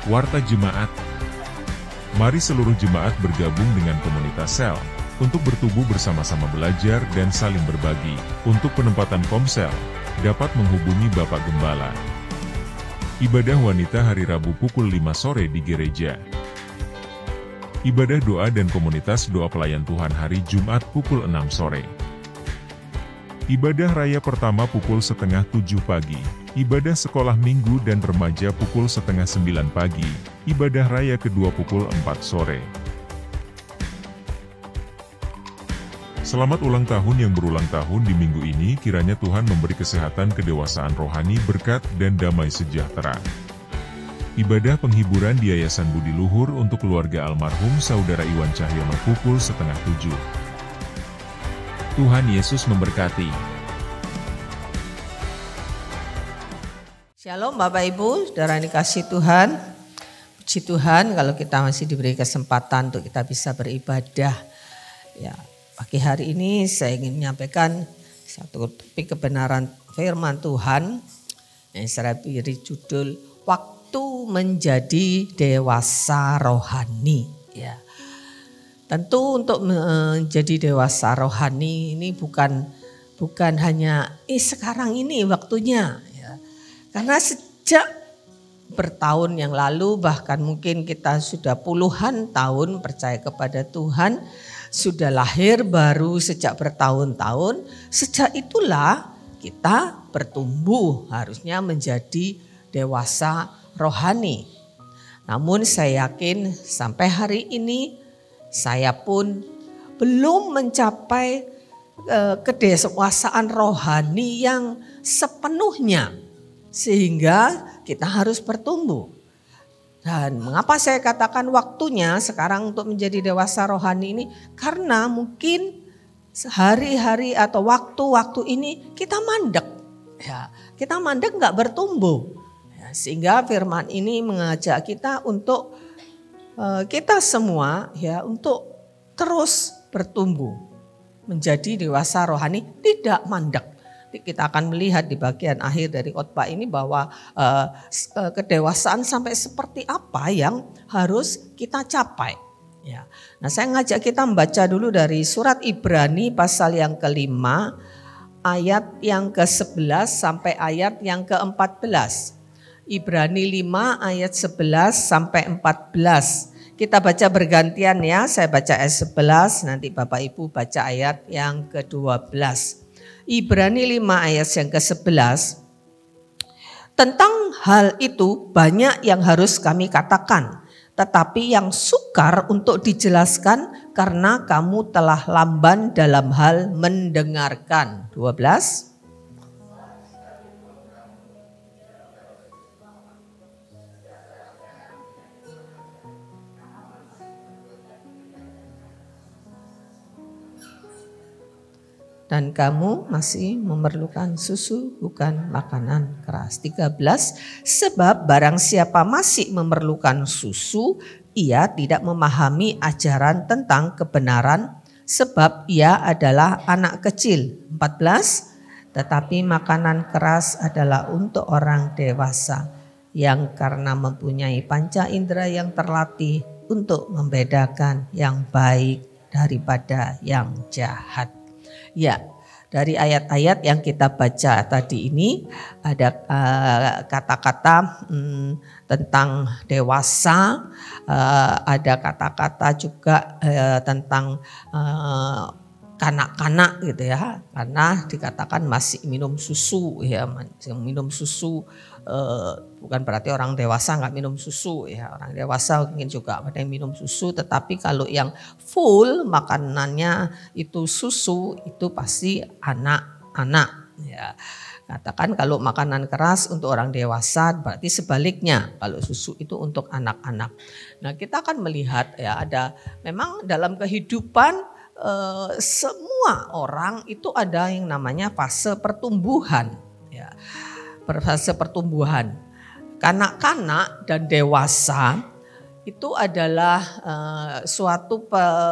Warta Jemaat. Mari seluruh jemaat bergabung dengan komunitas sel untuk bertumbuh bersama-sama belajar dan saling berbagi. Untuk penempatan komsel, dapat menghubungi Bapak Gembala. Ibadah wanita hari Rabu pukul 5 sore di gereja. Ibadah doa dan komunitas doa pelayan Tuhan hari Jumat pukul 6 sore. Ibadah raya pertama pukul setengah 7 pagi. Ibadah sekolah minggu dan remaja pukul setengah 9 pagi. Ibadah raya kedua pukul 4 sore. Selamat ulang tahun yang berulang tahun di minggu ini, kiranya Tuhan memberi kesehatan, kedewasaan rohani, berkat, dan damai sejahtera. Ibadah penghiburan di Yayasan Budi Luhur untuk keluarga almarhum Saudara Iwan Cahyono pukul setengah 7. Tuhan Yesus memberkati. Shalom Bapak Ibu, saudara yang dikasihi Tuhan. Puji Tuhan kalau kita masih diberi kesempatan untuk kita bisa beribadah. Ya, pagi hari ini saya ingin menyampaikan satu topik kebenaran firman Tuhan yang saya beri judul Waktu Menjadi Dewasa Rohani. Ya, tentu untuk menjadi dewasa rohani ini bukan hanya sekarang ini waktunya. Karena sejak bertahun yang lalu, bahkan mungkin kita sudah puluhan tahun percaya kepada Tuhan, sudah lahir baru sejak bertahun-tahun, sejak itulah kita bertumbuh harusnya menjadi dewasa rohani. Namun saya yakin sampai hari ini saya pun belum mencapai kedewasaan rohani yang sepenuhnya. Sehingga kita harus bertumbuh. Dan mengapa saya katakan waktunya sekarang untuk menjadi dewasa rohani ini? Karena mungkin hari-hari atau waktu-waktu ini kita mandek. Ya, kita mandek gak bertumbuh. Ya, sehingga firman ini mengajak kita untuk kita semua ya untuk terus bertumbuh. Menjadi dewasa rohani, tidak mandek. Kita akan melihat di bagian akhir dari khotbah ini bahwa kedewasaan sampai seperti apa yang harus kita capai. Ya. Nah, saya ngajak kita membaca dulu dari surat Ibrani pasal yang ke-5 ayat yang ke-11 sampai ayat yang ke-14. Ibrani 5 ayat 11 sampai 14. Kita baca bergantian ya, saya baca ayat 11, nanti Bapak Ibu baca ayat yang ke-12. Ibrani 5 ayat yang ke-11. Tentang hal itu banyak yang harus kami katakan, tetapi yang sukar untuk dijelaskan karena kamu telah lamban dalam hal mendengarkan. 12. Dan kamu masih memerlukan susu bukan makanan keras. 13. Sebab barang siapa masih memerlukan susu, ia tidak memahami ajaran tentang kebenaran sebab ia adalah anak kecil. 14. Tetapi makanan keras adalah untuk orang dewasa yang karena mempunyai panca indera yang terlatih untuk membedakan yang baik daripada yang jahat. Ya, dari ayat-ayat yang kita baca tadi ini ada kata-kata tentang dewasa, ada kata-kata juga tentang kanak-kanak gitu ya, karena dikatakan masih minum susu ya, minum susu bukan berarti orang dewasa nggak minum susu ya, orang dewasa mungkin juga ada yang minum susu, tetapi kalau yang full makanannya itu susu itu pasti anak-anak ya. Katakan kalau makanan keras untuk orang dewasa berarti sebaliknya kalau susu itu untuk anak-anak. Nah, kita akan melihat ya ada memang dalam kehidupan semua orang itu ada yang namanya fase pertumbuhan ya. Fase pertumbuhan. Kanak-kanak dan dewasa itu adalah suatu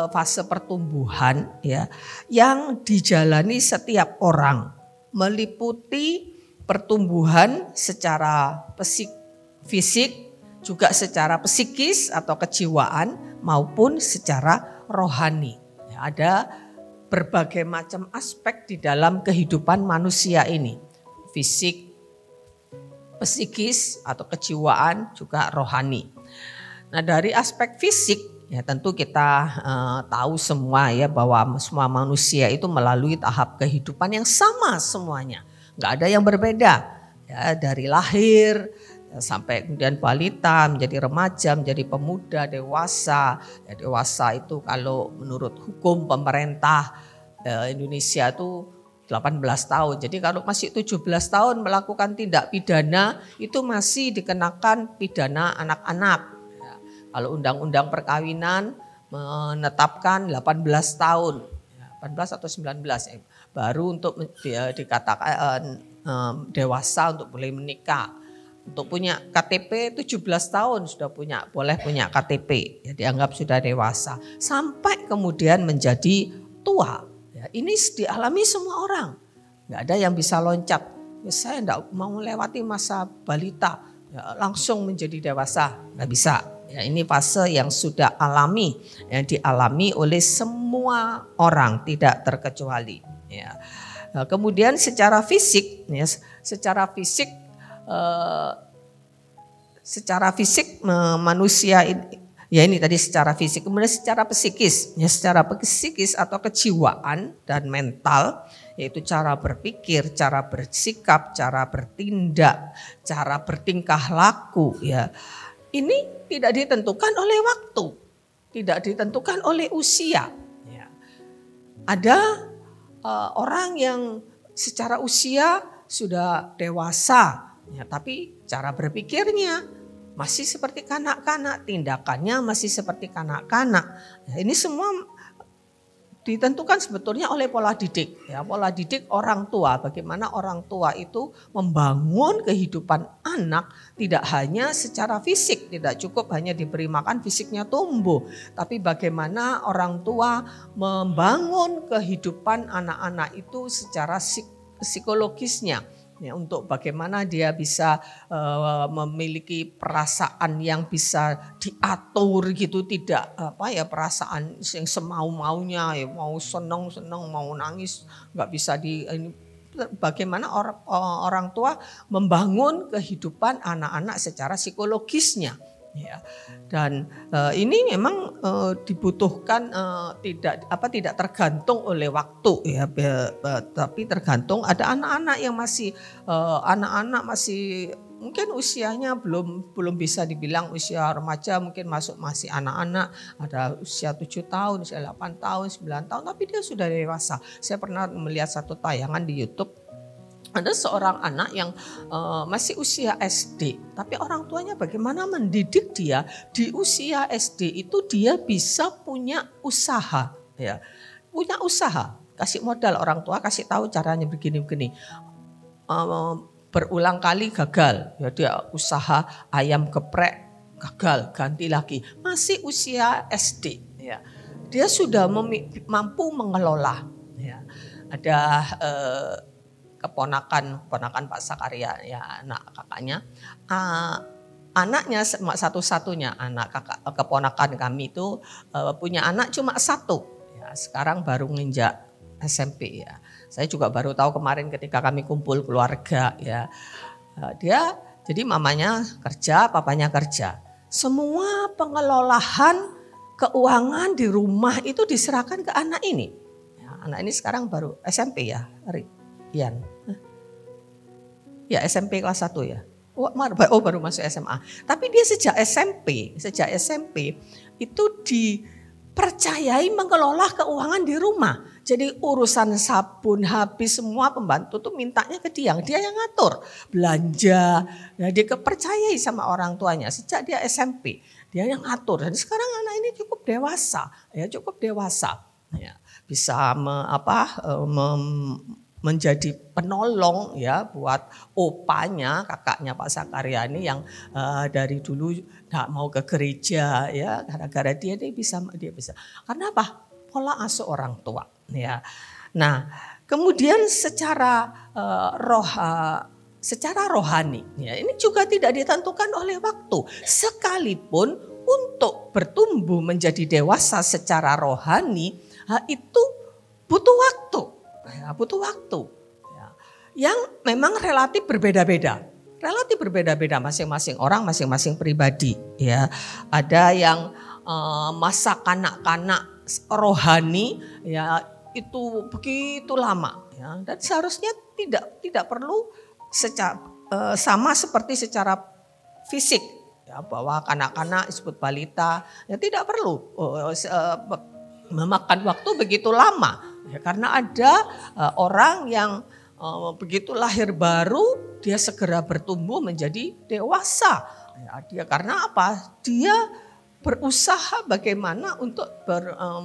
fase pertumbuhan ya yang dijalani setiap orang, meliputi pertumbuhan secara fisik juga secara psikis atau kejiwaan maupun secara rohani. Ya, ada berbagai macam aspek di dalam kehidupan manusia ini. Fisik, psikis atau kejiwaan, juga rohani. Nah, dari aspek fisik ya tentu kita tahu semua ya bahwa semua manusia itu melalui tahap kehidupan yang sama semuanya. Nggak ada yang berbeda ya, dari lahir sampai kemudian balita, menjadi remaja, menjadi pemuda, dewasa. Ya, dewasa itu kalau menurut hukum pemerintah Indonesia itu 18 tahun. Jadi kalau masih 17 tahun melakukan tindak pidana itu masih dikenakan pidana anak-anak. Ya, kalau undang-undang perkawinan menetapkan 18 tahun. Ya, 18 atau 19 ya, baru untuk dikatakan dewasa untuk boleh menikah. Untuk punya KTP 17 tahun sudah boleh punya KTP, ya, dianggap sudah dewasa. Sampai kemudian menjadi tua. Ya, ini dialami semua orang. Nggak ada yang bisa loncat. Ya, saya enggak mau melewati masa balita, ya, langsung menjadi dewasa. Nggak bisa. Ya, ini fase yang sudah alami, yang dialami oleh semua orang, tidak terkecuali. Ya. Nah, kemudian secara fisik, ya, secara fisik manusia ya ini tadi secara fisik, kemudian secara psikis, ya secara psikis atau kejiwaan dan mental, yaitu cara berpikir, cara bersikap, cara bertindak, cara bertingkah laku, ya ini tidak ditentukan oleh waktu, tidak ditentukan oleh usia. Ya. Ada orang yang secara usia sudah dewasa, ya, tapi cara berpikirnya masih seperti kanak-kanak, tindakannya masih seperti kanak-kanak. Nah, ini semua ditentukan sebetulnya oleh pola didik. Ya, pola didik orang tua, bagaimana orang tua itu membangun kehidupan anak tidak hanya secara fisik, tidak cukup hanya diberi makan fisiknya tumbuh, tapi bagaimana orang tua membangun kehidupan anak-anak itu secara psikologisnya. Ya, untuk bagaimana dia bisa memiliki perasaan yang bisa diatur gitu, tidak perasaan yang semau-maunya, ya mau seneng mau nangis nggak bisa bagaimana orang tua membangun kehidupan anak-anak secara psikologisnya. Ya, dan ini memang dibutuhkan tidak tergantung oleh waktu ya, tapi tergantung ada anak-anak yang masih mungkin usianya belum bisa dibilang usia remaja, mungkin masih anak-anak, ada usia 7 tahun, usia 8 tahun, 9 tahun, tapi dia sudah dewasa. Saya pernah melihat satu tayangan di YouTube. Ada seorang anak yang masih usia SD, tapi orang tuanya bagaimana mendidik dia di usia SD itu dia bisa punya usaha, ya, punya usaha, kasih modal orang tua, kasih tahu caranya begini-begini. Berulang kali gagal, ya dia usaha ayam geprek gagal, ganti lagi, masih usia SD, ya, dia sudah mampu mengelola, ya, ada keponakan Pak Sakaria, ya anak kakaknya, anaknya satu-satunya anak keponakan kami itu punya anak cuma satu, ya, sekarang baru nginjak SMP, ya. Saya juga baru tahu kemarin ketika kami kumpul keluarga, ya, dia jadi mamanya kerja, papanya kerja, semua pengelolaan keuangan di rumah itu diserahkan ke anak ini, ya, anak ini sekarang baru SMP ya, Rian. Ya SMP kelas 1 ya. Baru masuk SMA. Tapi dia sejak SMP itu dipercayai mengelola keuangan di rumah. Jadi urusan sabun habis semua pembantu tuh mintanya ke dia yang ngatur. Belanja, ya, dia kepercayai sama orang tuanya sejak dia SMP. Dia yang ngatur. Dan sekarang anak ini cukup dewasa, ya Ya, bisa menjadi penolong ya buat opanya, kakaknya Pak Sakaria ini yang dari dulu nggak mau ke gereja, ya gara-gara dia bisa. Karena apa? Pola asuh orang tua, ya. Nah, kemudian secara secara rohani. Ya, ini juga tidak ditentukan oleh waktu. Sekalipun untuk bertumbuh menjadi dewasa secara rohani itu butuh waktu. Ya, butuh waktu. Ya, yang memang relatif berbeda-beda. Relatif berbeda-beda masing-masing orang, masing-masing pribadi. Ya, ada yang masa kanak-kanak rohani ya itu begitu lama ya, dan seharusnya tidak perlu sama seperti secara fisik ya, bahwa kanak-kanak disebut balita ya tidak perlu memakan waktu begitu lama ya, karena ada orang yang begitu lahir baru dia segera bertumbuh menjadi dewasa ya, dia karena apa? Dia berusaha bagaimana untuk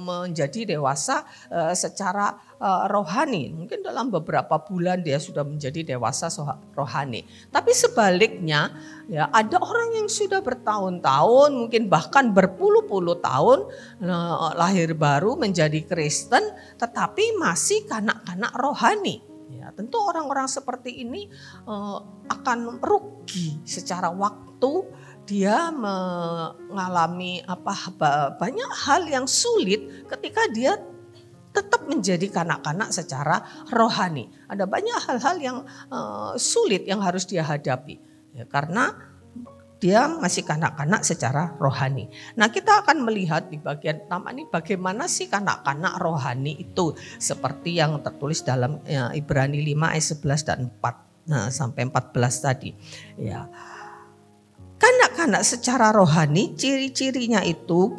menjadi dewasa secara rohani. Mungkin dalam beberapa bulan dia sudah menjadi dewasa rohani. Tapi sebaliknya ya ada orang yang sudah bertahun-tahun mungkin bahkan berpuluh-puluh tahun lahir baru menjadi Kristen tetapi masih kanak-kanak rohani. Ya, tentu orang-orang seperti ini akan merugi secara waktu. Dia mengalami banyak hal yang sulit ketika dia tetap menjadi kanak-kanak secara rohani. Ada banyak hal-hal yang sulit yang harus dia hadapi ya, karena dia masih kanak-kanak secara rohani. Nah, kita akan melihat di bagian pertama ini bagaimana sih kanak-kanak rohani itu seperti yang tertulis dalam Ibrani 5 ayat 11 dan 4 sampai 14 tadi. Ya. Kanak-kanak secara rohani ciri-cirinya itu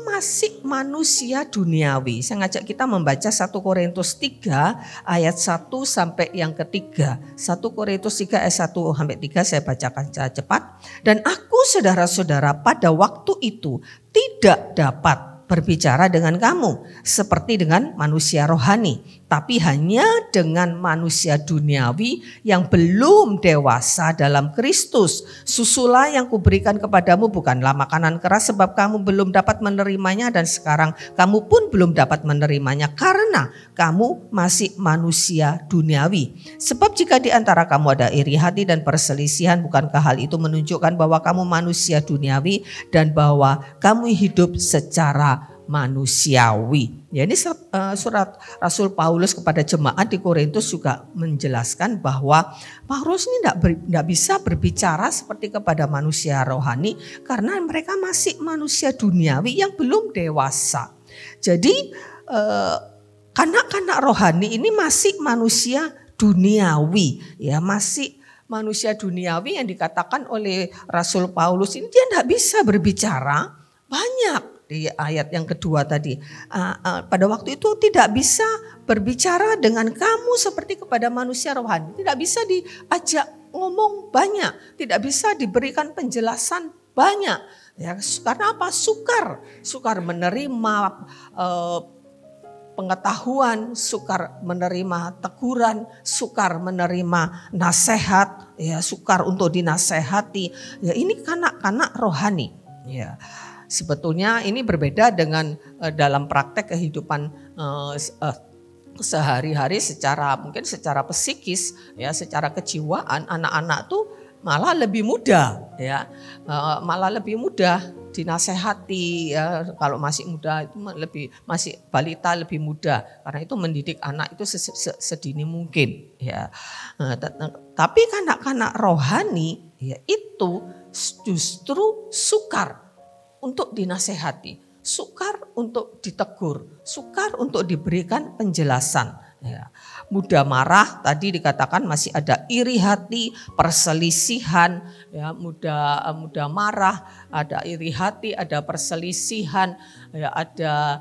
masih manusia duniawi. Saya ngajak kita membaca 1 Korintus 3 ayat 1 sampai yang ketiga. 1 Korintus 3 ayat 1 sampai 3 saya bacakan secara cepat. Dan aku saudara-saudara pada waktu itu tidak dapat berbicara dengan kamu seperti dengan manusia rohani, tapi hanya dengan manusia duniawi yang belum dewasa dalam Kristus. Susulah yang kuberikan kepadamu bukanlah makanan keras sebab kamu belum dapat menerimanya dan sekarang kamu pun belum dapat menerimanya karena kamu masih manusia duniawi. Sebab jika di antara kamu ada iri hati dan perselisihan, bukankah hal itu menunjukkan bahwa kamu manusia duniawi dan bahwa kamu hidup secara manusiawi. Ya, ini surat Rasul Paulus kepada jemaat di Korintus juga menjelaskan bahwa Paulus ini tidak bisa berbicara seperti kepada manusia rohani karena mereka masih manusia duniawi yang belum dewasa. Jadi kanak-kanak rohani ini masih manusia duniawi, ya masih manusia duniawi yang dikatakan oleh Rasul Paulus ini dia tidak bisa berbicara banyak. Di ayat yang kedua tadi, pada waktu itu tidak bisa berbicara dengan kamu seperti kepada manusia rohani. Tidak bisa diajak ngomong banyak, tidak bisa diberikan penjelasan banyak. Ya, karena apa? Sukar menerima pengetahuan, sukar menerima teguran, sukar menerima nasihat, ya sukar untuk dinasehati. Ya, ini kanak-kanak rohani. Ya. Sebetulnya ini berbeda dengan dalam praktek kehidupan sehari-hari mungkin secara psikis ya, secara kejiwaan anak-anak tuh malah lebih mudah ya, malah lebih mudah dinasehati ya, kalau masih muda itu masih balita lebih mudah karena itu mendidik anak itu sedini mungkin ya. Tapi kanak-kanak rohani ya itu justru sukar untuk dinasehati, sukar untuk ditegur, sukar untuk diberikan penjelasan. Ya. Mudah marah, tadi dikatakan masih ada iri hati, perselisihan, ya, mudah marah, ada iri hati, ada perselisihan, ya, ada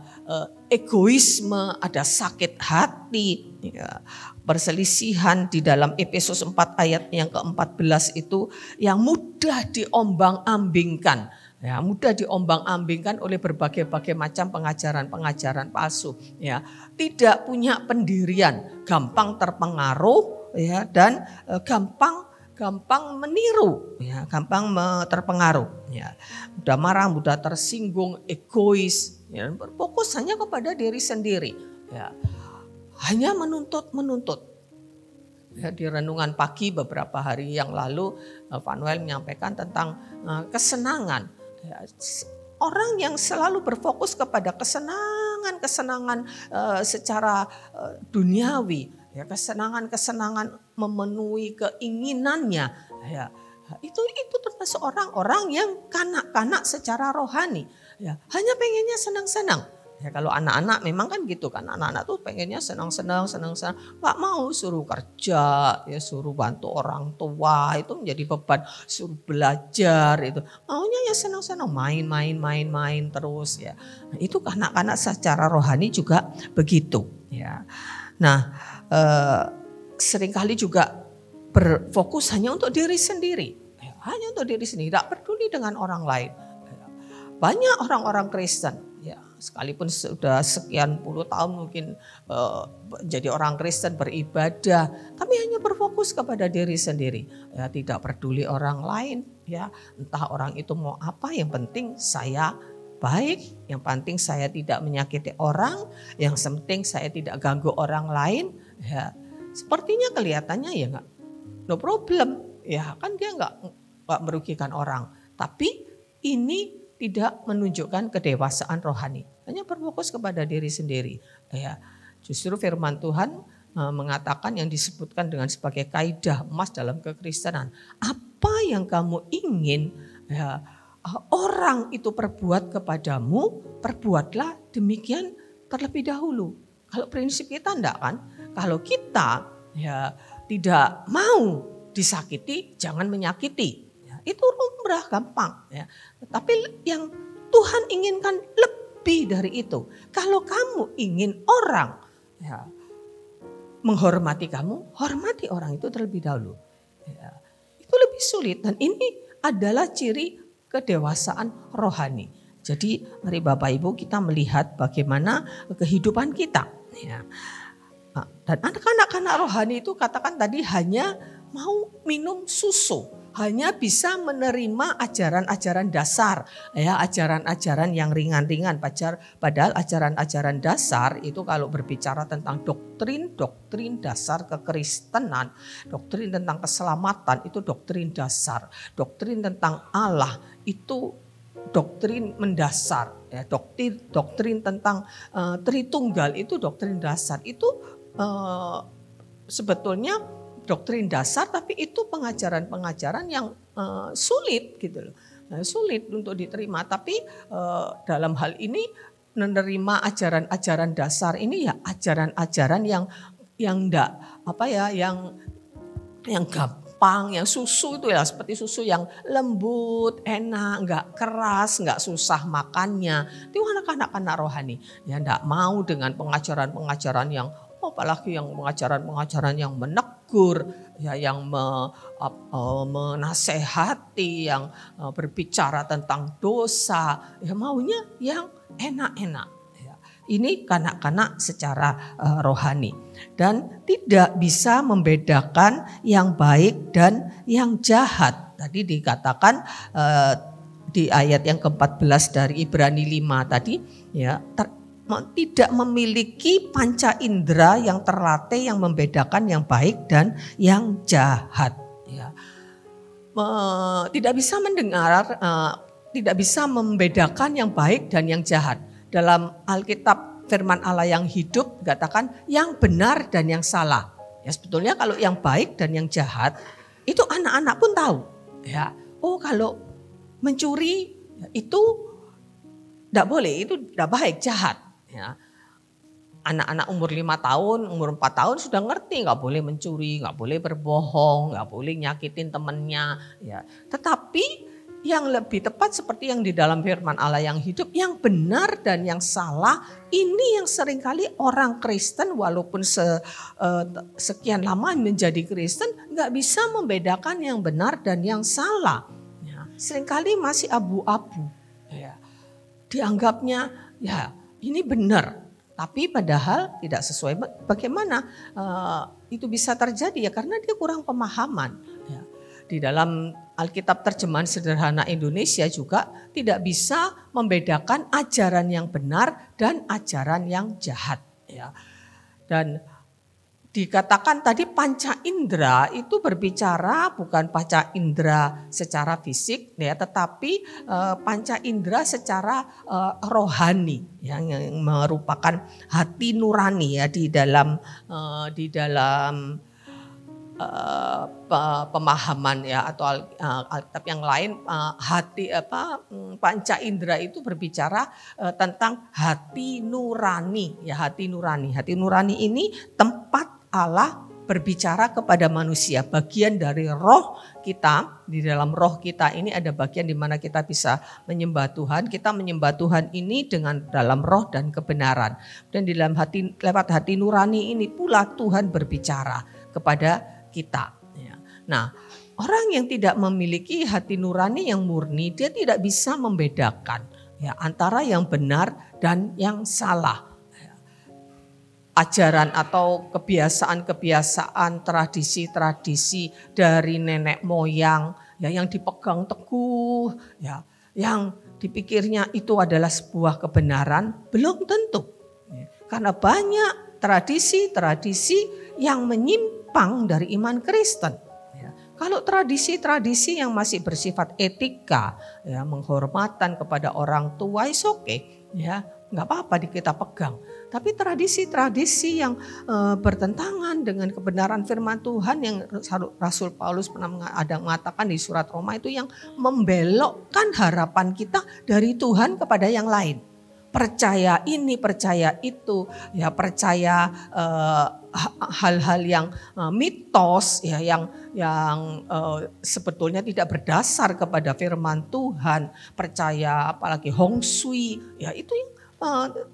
egoisme, ada sakit hati. Ya. Perselisihan di dalam Efesus 4 ayat yang ke-14 itu yang mudah diombang-ambingkan. Ya, mudah diombang-ambingkan oleh berbagai macam pengajaran palsu. Ya, tidak punya pendirian, gampang terpengaruh, ya, dan gampang meniru, ya, gampang terpengaruh. Ya, mudah marah, mudah tersinggung, egois, ya, berfokus hanya kepada diri sendiri. Ya, hanya menuntut. Ya, di renungan pagi beberapa hari yang lalu, Vanuel menyampaikan tentang kesenangan. Ya, orang yang selalu berfokus kepada kesenangan secara duniawi, ya, kesenangan memenuhi keinginannya, ya, itu termasuk orang-orang yang kanak-kanak secara rohani, ya, hanya pengennya senang-senang. Ya, kalau anak-anak memang kan gitu kan, anak-anak tuh pengennya senang-senang, nggak mau suruh kerja, ya suruh bantu orang tua itu menjadi beban, suruh belajar itu, maunya ya senang-senang, main terus ya. Nah, itu anak-anak secara rohani juga begitu ya. Nah, seringkali juga berfokus hanya untuk diri sendiri, ya, hanya untuk diri sendiri, tidak peduli dengan orang lain. Banyak orang-orang Kristen, ya, sekalipun sudah sekian puluh tahun mungkin jadi orang Kristen beribadah, tapi hanya berfokus kepada diri sendiri, ya, tidak peduli orang lain, ya, entah orang itu mau apa, yang penting saya baik, yang penting saya tidak menyakiti orang, yang penting saya tidak ganggu orang lain, ya, sepertinya kelihatannya ya nggak, no problem, ya kan dia nggak merugikan orang, tapi ini tidak menunjukkan kedewasaan rohani, hanya berfokus kepada diri sendiri. Ya, justru firman Tuhan mengatakan yang disebutkan dengan sebagai kaidah emas dalam kekristenan. Apa yang kamu ingin, ya, orang itu perbuat kepadamu, perbuatlah demikian terlebih dahulu. Kalau prinsip kita enggak kan? Kalau kita ya tidak mau disakiti, jangan menyakiti. Itu lumrah, gampang ya. Tapi yang Tuhan inginkan lebih dari itu. Kalau kamu ingin orang ya menghormati kamu, hormati orang itu terlebih dahulu. Ya, itu lebih sulit dan ini adalah ciri kedewasaan rohani. Jadi mari Bapak Ibu kita melihat bagaimana kehidupan kita. Ya. Dan anak-anak rohani itu katakan tadi hanya mau minum susu. Hanya bisa menerima ajaran-ajaran dasar, ya, ajaran-ajaran yang ringan-ringan. Padahal ajaran-ajaran dasar itu kalau berbicara tentang doktrin dasar kekristenan, doktrin tentang keselamatan itu doktrin dasar, doktrin tentang Allah itu doktrin mendasar, ya, doktrin tentang Tritunggal itu doktrin dasar. Itu sebetulnya doktrin dasar, tapi itu pengajaran-pengajaran yang sulit gitu loh. Sulit untuk diterima, tapi dalam hal ini menerima ajaran-ajaran dasar ini ya ajaran-ajaran yang enggak apa ya, yang gampang, yang susu itu ya seperti susu yang lembut, enak, enggak keras, enggak susah makannya. Itu anak-anak rohani ya enggak mau dengan pengajaran-pengajaran yang apalagi yang pengajaran-pengajaran yang menegur, ya, yang menasehati, yang berbicara tentang dosa, ya maunya yang enak-enak. Ya. Ini kanak-kanak secara rohani dan tidak bisa membedakan yang baik dan yang jahat. Tadi dikatakan di ayat yang ke-14 dari Ibrani 5 tadi, ya, tidak memiliki panca indera yang terlatih yang membedakan yang baik dan yang jahat. Ya. Tidak bisa mendengar, tidak bisa membedakan yang baik dan yang jahat. Dalam Alkitab firman Allah yang hidup dikatakan yang benar dan yang salah. Ya, sebetulnya kalau yang baik dan yang jahat itu anak-anak pun tahu. Ya, oh kalau mencuri itu tidak boleh, itu tidak baik, jahat. Ya. Anak-anak umur 5 tahun, umur 4 tahun sudah ngerti nggak boleh mencuri, nggak boleh berbohong, nggak boleh nyakitin temannya. Ya. Tetapi yang lebih tepat seperti yang di dalam firman Allah yang hidup, yang benar dan yang salah, ini yang seringkali orang Kristen walaupun sekian lama menjadi Kristen nggak bisa membedakan yang benar dan yang salah. Ya. Seringkali masih abu-abu. Ya. Dianggapnya ya ini benar, tapi padahal tidak sesuai. Bagaimana itu bisa terjadi ya karena dia kurang pemahaman. Ya. Di dalam Alkitab terjemahan sederhana Indonesia juga tidak bisa membedakan ajaran yang benar dan ajaran yang jahat. Ya. Dan dikatakan tadi panca indera itu berbicara bukan panca indera secara fisik ya, tetapi panca indera secara rohani yang merupakan hati nurani ya di dalam pemahaman ya atau Alkitab yang lain panca indera itu berbicara tentang hati nurani ya, hati nurani. Hati nurani ini tempat Allah berbicara kepada manusia, bagian dari roh kita. Di dalam roh kita ini ada bagian di mana kita bisa menyembah Tuhan. Kita menyembah Tuhan ini dengan dalam roh dan kebenaran. Dan di dalam lewat hati nurani ini pula Tuhan berbicara kepada kita. Nah, orang yang tidak memiliki hati nurani yang murni, dia tidak bisa membedakan ya antara yang benar dan yang salah. Ajaran atau kebiasaan-kebiasaan, tradisi-tradisi dari nenek moyang ya yang dipegang teguh ya, yang dipikirnya itu adalah sebuah kebenaran, belum tentu. Karena banyak tradisi-tradisi yang menyimpang dari iman Kristen. Kalau tradisi-tradisi yang masih bersifat etika, ya, menghormatan kepada orang tua, is okay, ya, nggak apa-apa kita pegang. Tapi tradisi-tradisi yang bertentangan dengan kebenaran firman Tuhan yang Rasul Paulus pernah ada mengatakan di surat Roma itu yang membelokkan harapan kita dari Tuhan kepada yang lain. Percaya ini, percaya itu, ya percaya hal-hal yang mitos, ya yang sebetulnya tidak berdasar kepada firman Tuhan. Percaya apalagi Hong Shui, ya itu yang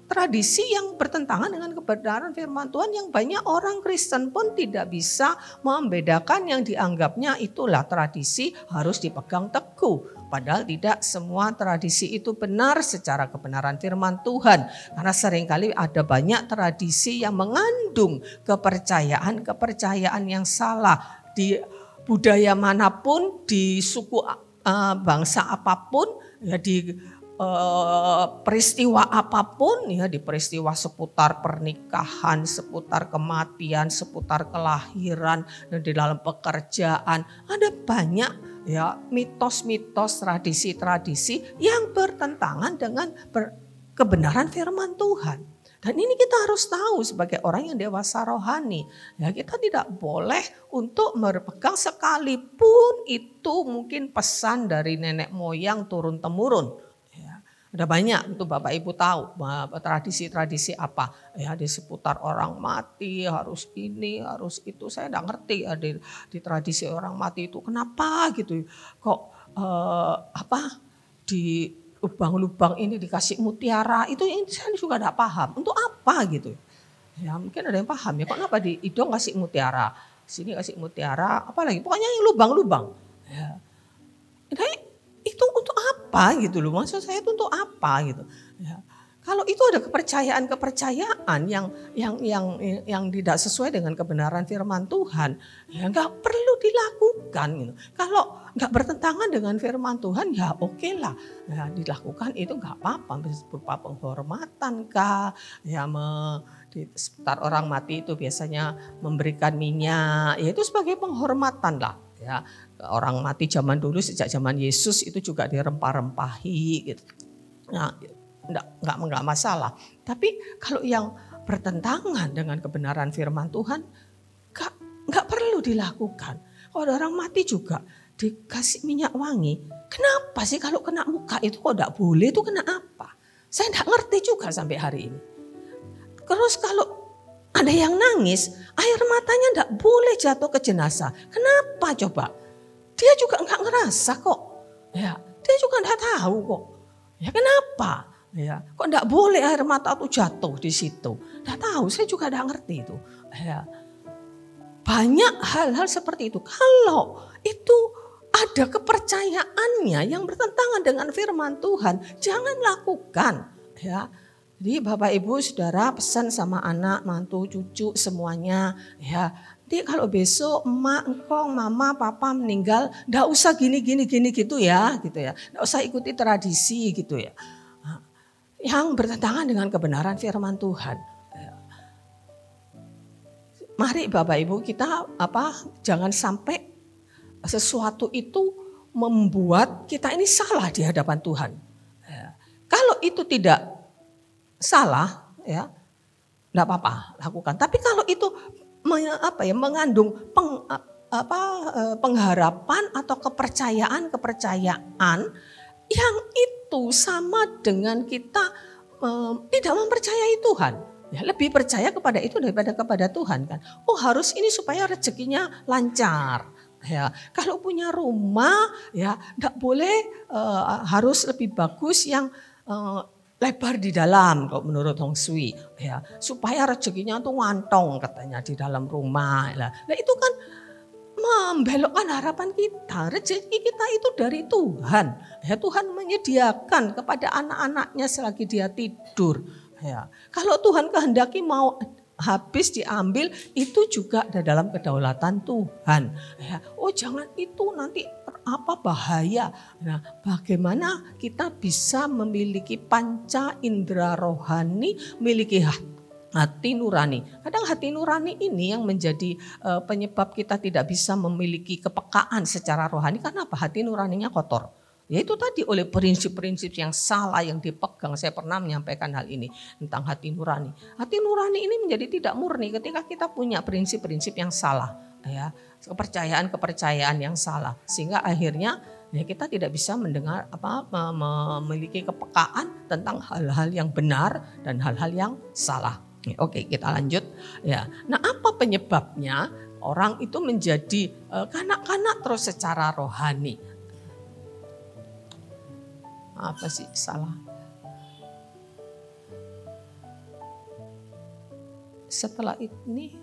tradisi yang bertentangan dengan kebenaran firman Tuhan yang banyak orang Kristen pun tidak bisa membedakan, yang dianggapnya itulah tradisi harus dipegang teguh. Padahal tidak semua tradisi itu benar secara kebenaran firman Tuhan. Karena seringkali ada banyak tradisi yang mengandung kepercayaan yang salah. Di budaya manapun, di suku bangsa apapun, ya di peristiwa apapun, ya di peristiwa seputar pernikahan, seputar kematian, seputar kelahiran, dan di dalam pekerjaan ada banyak ya mitos-mitos, tradisi-tradisi yang bertentangan dengan kebenaran firman Tuhan. Dan ini kita harus tahu sebagai orang yang dewasa rohani. Ya, kita tidak boleh untuk berpegang sekalipun itu mungkin pesan dari nenek moyang turun-temurun. Ada banyak itu Bapak Ibu tahu tradisi-tradisi apa ya di seputar orang mati, harus ini harus itu. Saya tidak ngerti ya di tradisi orang mati itu kenapa gitu kok di lubang-lubang ini dikasih mutiara, itu saya juga tidak paham untuk apa gitu ya. Mungkin ada yang paham ya, kok kenapa di hidung kasih mutiara, sini kasih mutiara, apalagi pokoknya yang lubang-lubang ya. Itu untuk apa gitu loh, maksud saya itu untuk apa gitu ya. Kalau itu ada kepercayaan yang tidak sesuai dengan kebenaran firman Tuhan, ya nggak perlu dilakukan gitu. Kalau nggak bertentangan dengan firman Tuhan ya oke lah, ya dilakukan itu nggak apa-apa, berupa penghormatan kah, ya di sekitar orang mati itu biasanya memberikan minyak, ya itu sebagai penghormatan lah. Ya, orang mati zaman dulu sejak zaman Yesus itu juga dirempah-rempahi gitu. Nah, enggak masalah. Tapi kalau yang bertentangan dengan kebenaran firman Tuhan enggak perlu dilakukan. Kalau ada orang mati juga dikasih minyak wangi. Kenapa sih kalau kena muka itu kok enggak boleh, itu kena apa? Saya enggak ngerti juga sampai hari ini. Terus kalau ada yang nangis, air matanya enggak boleh jatuh ke jenazah. Kenapa coba? Dia juga enggak ngerasa kok. Ya, dia juga enggak tahu kok. Ya kenapa? Ya, kok enggak boleh air mata itu jatuh di situ? Enggak tahu, saya juga enggak ngerti itu. Ya. Banyak hal-hal seperti itu. Kalau itu ada kepercayaannya yang bertentangan dengan firman Tuhan, jangan lakukan. Ya. Jadi Bapak Ibu Saudara pesan sama anak, mantu, cucu semuanya ya. Jadi kalau besok emak, engkong, mama, papa meninggal, enggak usah gini gitu ya. Enggak usah ikuti tradisi gitu ya. Yang bertentangan dengan kebenaran firman Tuhan. mari Bapak Ibu kita jangan sampai sesuatu itu membuat kita ini salah di hadapan Tuhan. Ya. Kalau itu tidak salah, ya enggak apa-apa lakukan. Tapi kalau itu mengandung pengharapan atau kepercayaan yang itu sama dengan kita tidak mempercayai Tuhan. Ya, lebih percaya kepada itu daripada kepada Tuhan kan. Oh, harus ini supaya rezekinya lancar. Ya, kalau punya rumah ya enggak boleh harus lebih bagus yang lebar di dalam kalau menurut Hong Sui ya, supaya rezekinya tuh ngantong katanya di dalam rumah. Nah, itu kan membelokkan harapan kita. Rezeki kita itu dari Tuhan. Ya, Tuhan menyediakan kepada anak-anaknya selagi dia tidur. Ya, kalau Tuhan kehendaki mau habis diambil, itu juga ada dalam kedaulatan Tuhan. Ya, oh jangan itu nanti bahaya. Nah, bagaimana kita bisa memiliki panca indera rohani, memiliki hati nurani. Kadang hati nurani ini yang menjadi penyebab kita tidak bisa memiliki kepekaan secara rohani. Karena apa? Hati nuraninya kotor. Yaitu tadi oleh prinsip-prinsip yang salah yang dipegang. Saya pernah menyampaikan hal ini tentang hati nurani. Hati nurani ini menjadi tidak murni ketika kita punya prinsip-prinsip yang salah. Ya, kepercayaan yang salah. Sehingga akhirnya ya kita tidak bisa mendengar memiliki kepekaan tentang hal-hal yang benar dan hal-hal yang salah. Oke, kita lanjut. Ya. Nah, apa penyebabnya orang itu menjadi kanak-kanak terus secara rohani? Apa sih salah? Setelah ini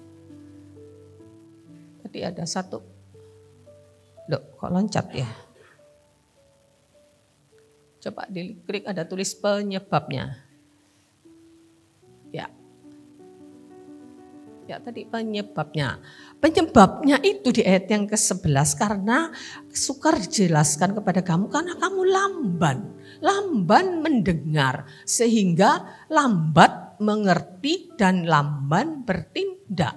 tadi ada satu. Loh, kok loncat ya? Coba diklik ada tulis penyebabnya. Ya. Ya tadi penyebabnya. Penyebabnya itu di ayat yang ke-11 karena sukar dijelaskan kepada kamu karena kamu lamban mendengar sehingga lambat mengerti dan lamban bertindak.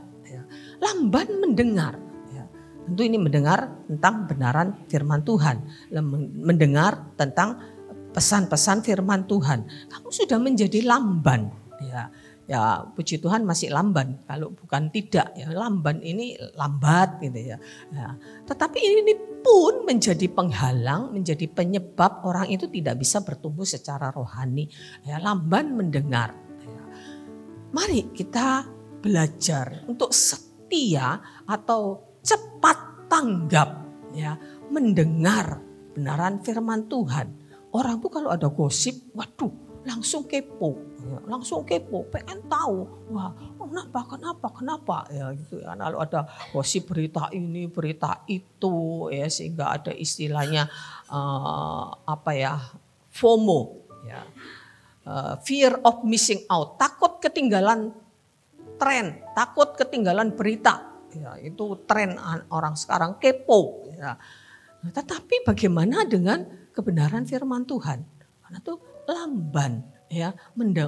Lamban mendengar. Tentu ini mendengar tentang benaran firman Tuhan, mendengar tentang pesan-pesan firman Tuhan. Kamu sudah menjadi lamban, ya puji Tuhan masih lamban, kalau bukan tidak ya lamban ini lambat gitu ya. Tetapi ini pun menjadi penghalang, menjadi penyebab orang itu tidak bisa bertumbuh secara rohani. Ya, lamban mendengar. Ya. Mari kita belajar untuk setia atau cepat tanggap ya mendengar benaran firman Tuhan. Orang tuh kalau ada gosip, waduh langsung kepo, pengen tahu, wah kenapa ya gitu ya. Kalau ada gosip berita ini, berita itu ya sehingga ada istilahnya FOMO ya, fear of missing out, takut ketinggalan tren, takut ketinggalan berita, ya itu tren orang sekarang kepo ya. Nah, tetapi bagaimana dengan kebenaran firman Tuhan? Karena itu lamban ya,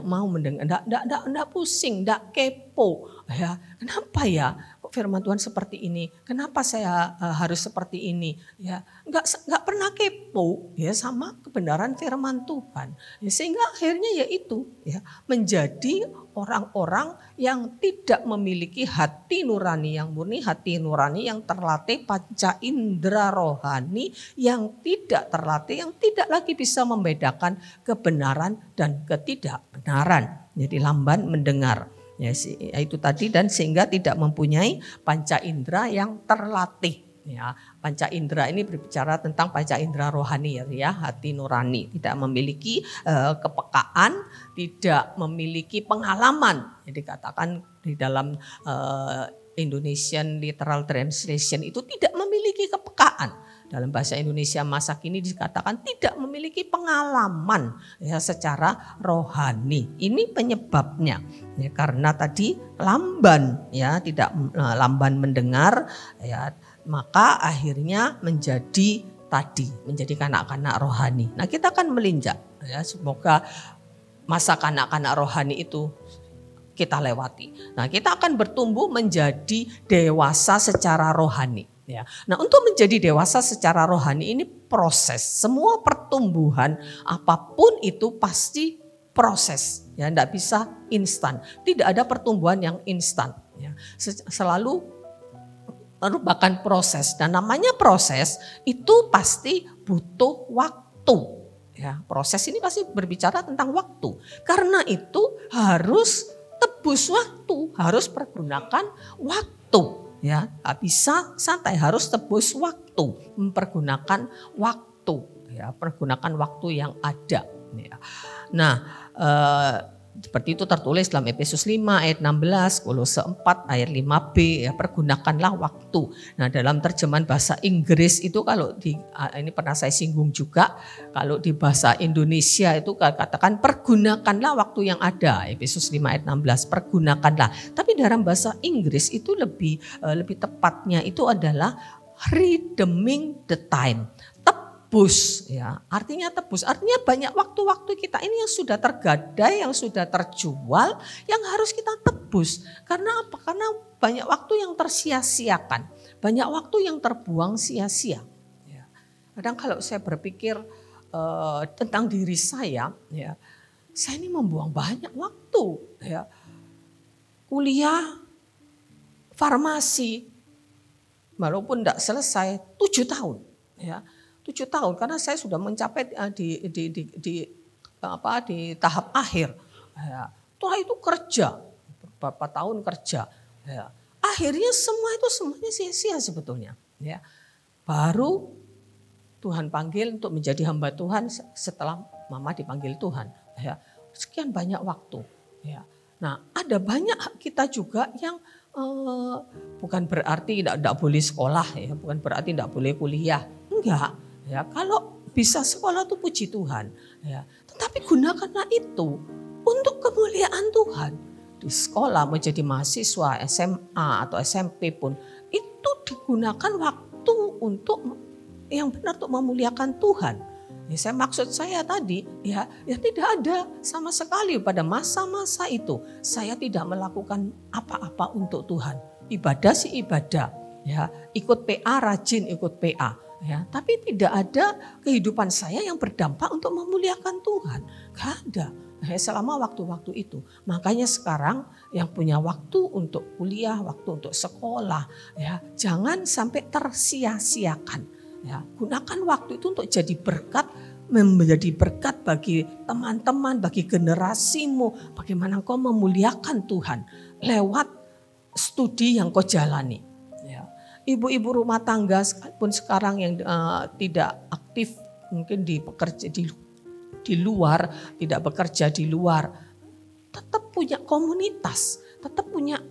mau mendengar, enggak pusing, enggak kepo ya. Kenapa ya kok firman Tuhan seperti ini? Kenapa saya harus seperti ini? Ya, enggak pernah kepo ya sama kebenaran firman Tuhan. Ya, sehingga akhirnya yaitu ya menjadi orang-orang yang tidak memiliki hati nurani yang murni, hati nurani yang terlatih, panca indera rohani yang tidak terlatih, yang tidak lagi bisa membedakan kebenaran dan ketidakbenaran. Jadi lamban mendengar. Ya, itu tadi dan sehingga tidak mempunyai panca indera yang terlatih. Ya, panca indera ini berbicara tentang panca indera rohani ya, hati nurani, tidak memiliki kepekaan, tidak memiliki pengalaman. Jadi katakan di dalam Indonesian Literal Translation itu tidak memiliki kepekaan. Dalam bahasa Indonesia masa kini dikatakan tidak memiliki pengalaman ya secara rohani. Ini penyebabnya ya, karena tadi lamban ya, tidak lamban mendengar ya, maka akhirnya menjadi kanak-kanak rohani. Nah, kita akan melinjak ya, semoga masa kanak-kanak rohani itu kita lewati. Nah, kita akan bertumbuh menjadi dewasa secara rohani. Ya. Nah, untuk menjadi dewasa secara rohani ini proses. Semua pertumbuhan apapun itu pasti proses. Ya, tidak bisa instan. Tidak ada pertumbuhan yang instan. Ya. Selalu merupakan proses. Dan namanya proses itu pasti butuh waktu. Ya, proses ini pasti berbicara tentang waktu. Karena itu harus tebus waktu, harus pergunakan waktu. Ya, gak bisa santai, harus tebus waktu, mempergunakan waktu. Ya, pergunakan waktu yang ada. Ya. Nah, seperti itu tertulis dalam Efesus 5 ayat 16, Kolose 4 ayat 5b, ya, pergunakanlah waktu. Nah, dalam terjemahan bahasa Inggris itu kalau ini pernah saya singgung juga, kalau di bahasa Indonesia itu katakan pergunakanlah waktu yang ada, Efesus 5 ayat 16, pergunakanlah. Tapi dalam bahasa Inggris itu lebih tepatnya itu adalah redeeming the time. Tebus, ya, artinya tebus, artinya banyak waktu-waktu kita ini yang sudah tergadai, yang sudah terjual, yang harus kita tebus. Karena apa? Karena banyak waktu yang tersia-siakan, banyak waktu yang terbuang sia-sia. Ya. Kadang kalau saya berpikir tentang diri saya, ya, saya ini membuang banyak waktu. Ya. Kuliah farmasi, walaupun tidak selesai 7 tahun. Ya. 7 tahun karena saya sudah mencapai di tahap akhir. Ya. Setelah itu kerja, beberapa tahun kerja. Ya. Akhirnya semuanya sia-sia sebetulnya. Ya. Baru Tuhan panggil untuk menjadi hamba Tuhan setelah mama dipanggil Tuhan. Ya. Sekian banyak waktu. Ya. Nah, ada banyak kita juga yang bukan berarti tidak boleh sekolah, ya, bukan berarti tidak boleh kuliah, enggak. Ya, kalau bisa sekolah tuh puji Tuhan. Ya. Tetapi gunakanlah itu untuk kemuliaan Tuhan. Di sekolah menjadi mahasiswa SMA atau SMP pun itu digunakan waktu untuk yang benar untuk memuliakan Tuhan. Ya, maksud saya tadi ya tidak ada sama sekali pada masa-masa itu saya tidak melakukan apa-apa untuk Tuhan. Ibadah sih ibadah, ya, ikut PA rajin ikut PA. Ya, tapi tidak ada kehidupan saya yang berdampak untuk memuliakan Tuhan. Gak ada. Selama waktu-waktu itu. Makanya sekarang yang punya waktu untuk kuliah, waktu untuk sekolah, ya, jangan sampai tersia-siakan. Ya, gunakan waktu itu untuk jadi berkat, menjadi berkat bagi teman-teman, bagi generasimu. Bagaimana kau memuliakan Tuhan lewat studi yang kau jalani. Ibu-ibu rumah tangga pun sekarang yang tidak aktif mungkin di luar, tidak bekerja di luar, tetap punya komunitas, tetap punya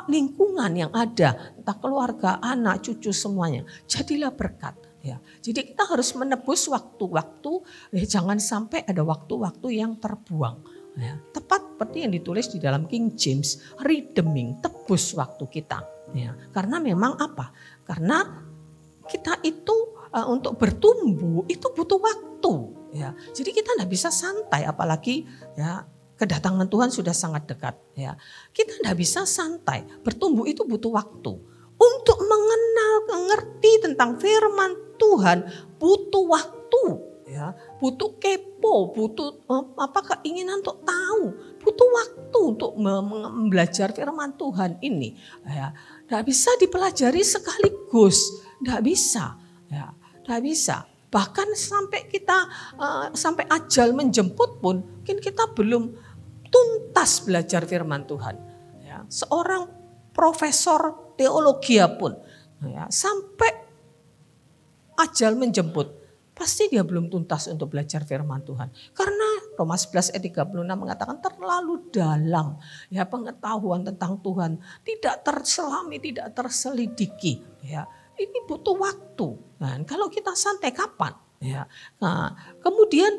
lingkungan yang ada, entah keluarga, anak, cucu semuanya. Jadilah berkat. Ya. Jadi kita harus menebus waktu-waktu, jangan sampai ada waktu-waktu yang terbuang. Ya. Tepat seperti yang ditulis di dalam King James, redeeming, tebus waktu kita. Ya, karena memang apa? Karena kita itu untuk bertumbuh itu butuh waktu. Ya, jadi kita tidak bisa santai, apalagi ya kedatangan Tuhan sudah sangat dekat. Ya, kita tidak bisa santai. Bertumbuh itu butuh waktu. Untuk mengerti tentang firman Tuhan butuh waktu. Ya, butuh kepo, butuh keinginan untuk tahu, butuh waktu untuk belajar firman Tuhan ini. Ya, tidak bisa dipelajari sekaligus, tidak bisa, ya, tidak bisa. Bahkan sampai kita sampai ajal menjemput pun, mungkin kita belum tuntas belajar firman Tuhan. Ya, seorang profesor teologi pun, ya, sampai ajal menjemput, pasti dia belum tuntas untuk belajar firman Tuhan. Karena Roma 11 ayat 36 mengatakan terlalu dalam ya pengetahuan tentang Tuhan. Tidak terselami, tidak terselidiki. Ya, ini butuh waktu. Nah, kalau kita santai kapan? Ya. Nah, kemudian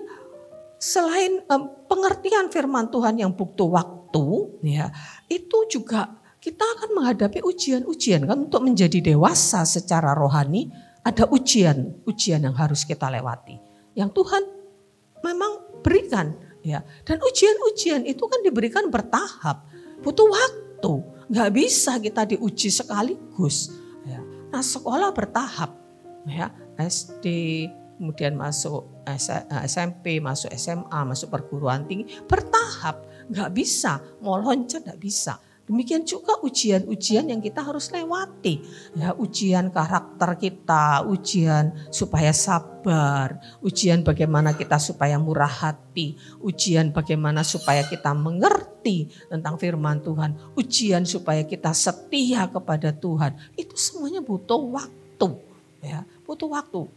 selain pengertian firman Tuhan yang butuh waktu, ya, itu juga kita akan menghadapi ujian-ujian kan untuk menjadi dewasa secara rohani. Ada ujian yang harus kita lewati. Yang Tuhan memang berikan. Ya. Dan ujian-ujian itu kan diberikan bertahap. butuh waktu. Nggak bisa kita diuji sekaligus. Ya. Nah, sekolah bertahap. Ya, SD, kemudian masuk SMP, masuk SMA, masuk perguruan tinggi. Bertahap. Nggak bisa, mau loncat nggak bisa. Demikian juga ujian-ujian yang kita harus lewati. Ya, ujian karakter kita, ujian supaya sabar, ujian bagaimana kita supaya murah hati, ujian bagaimana supaya kita mengerti tentang firman Tuhan, ujian supaya kita setia kepada Tuhan. Itu semuanya butuh waktu. Ya, butuh waktu.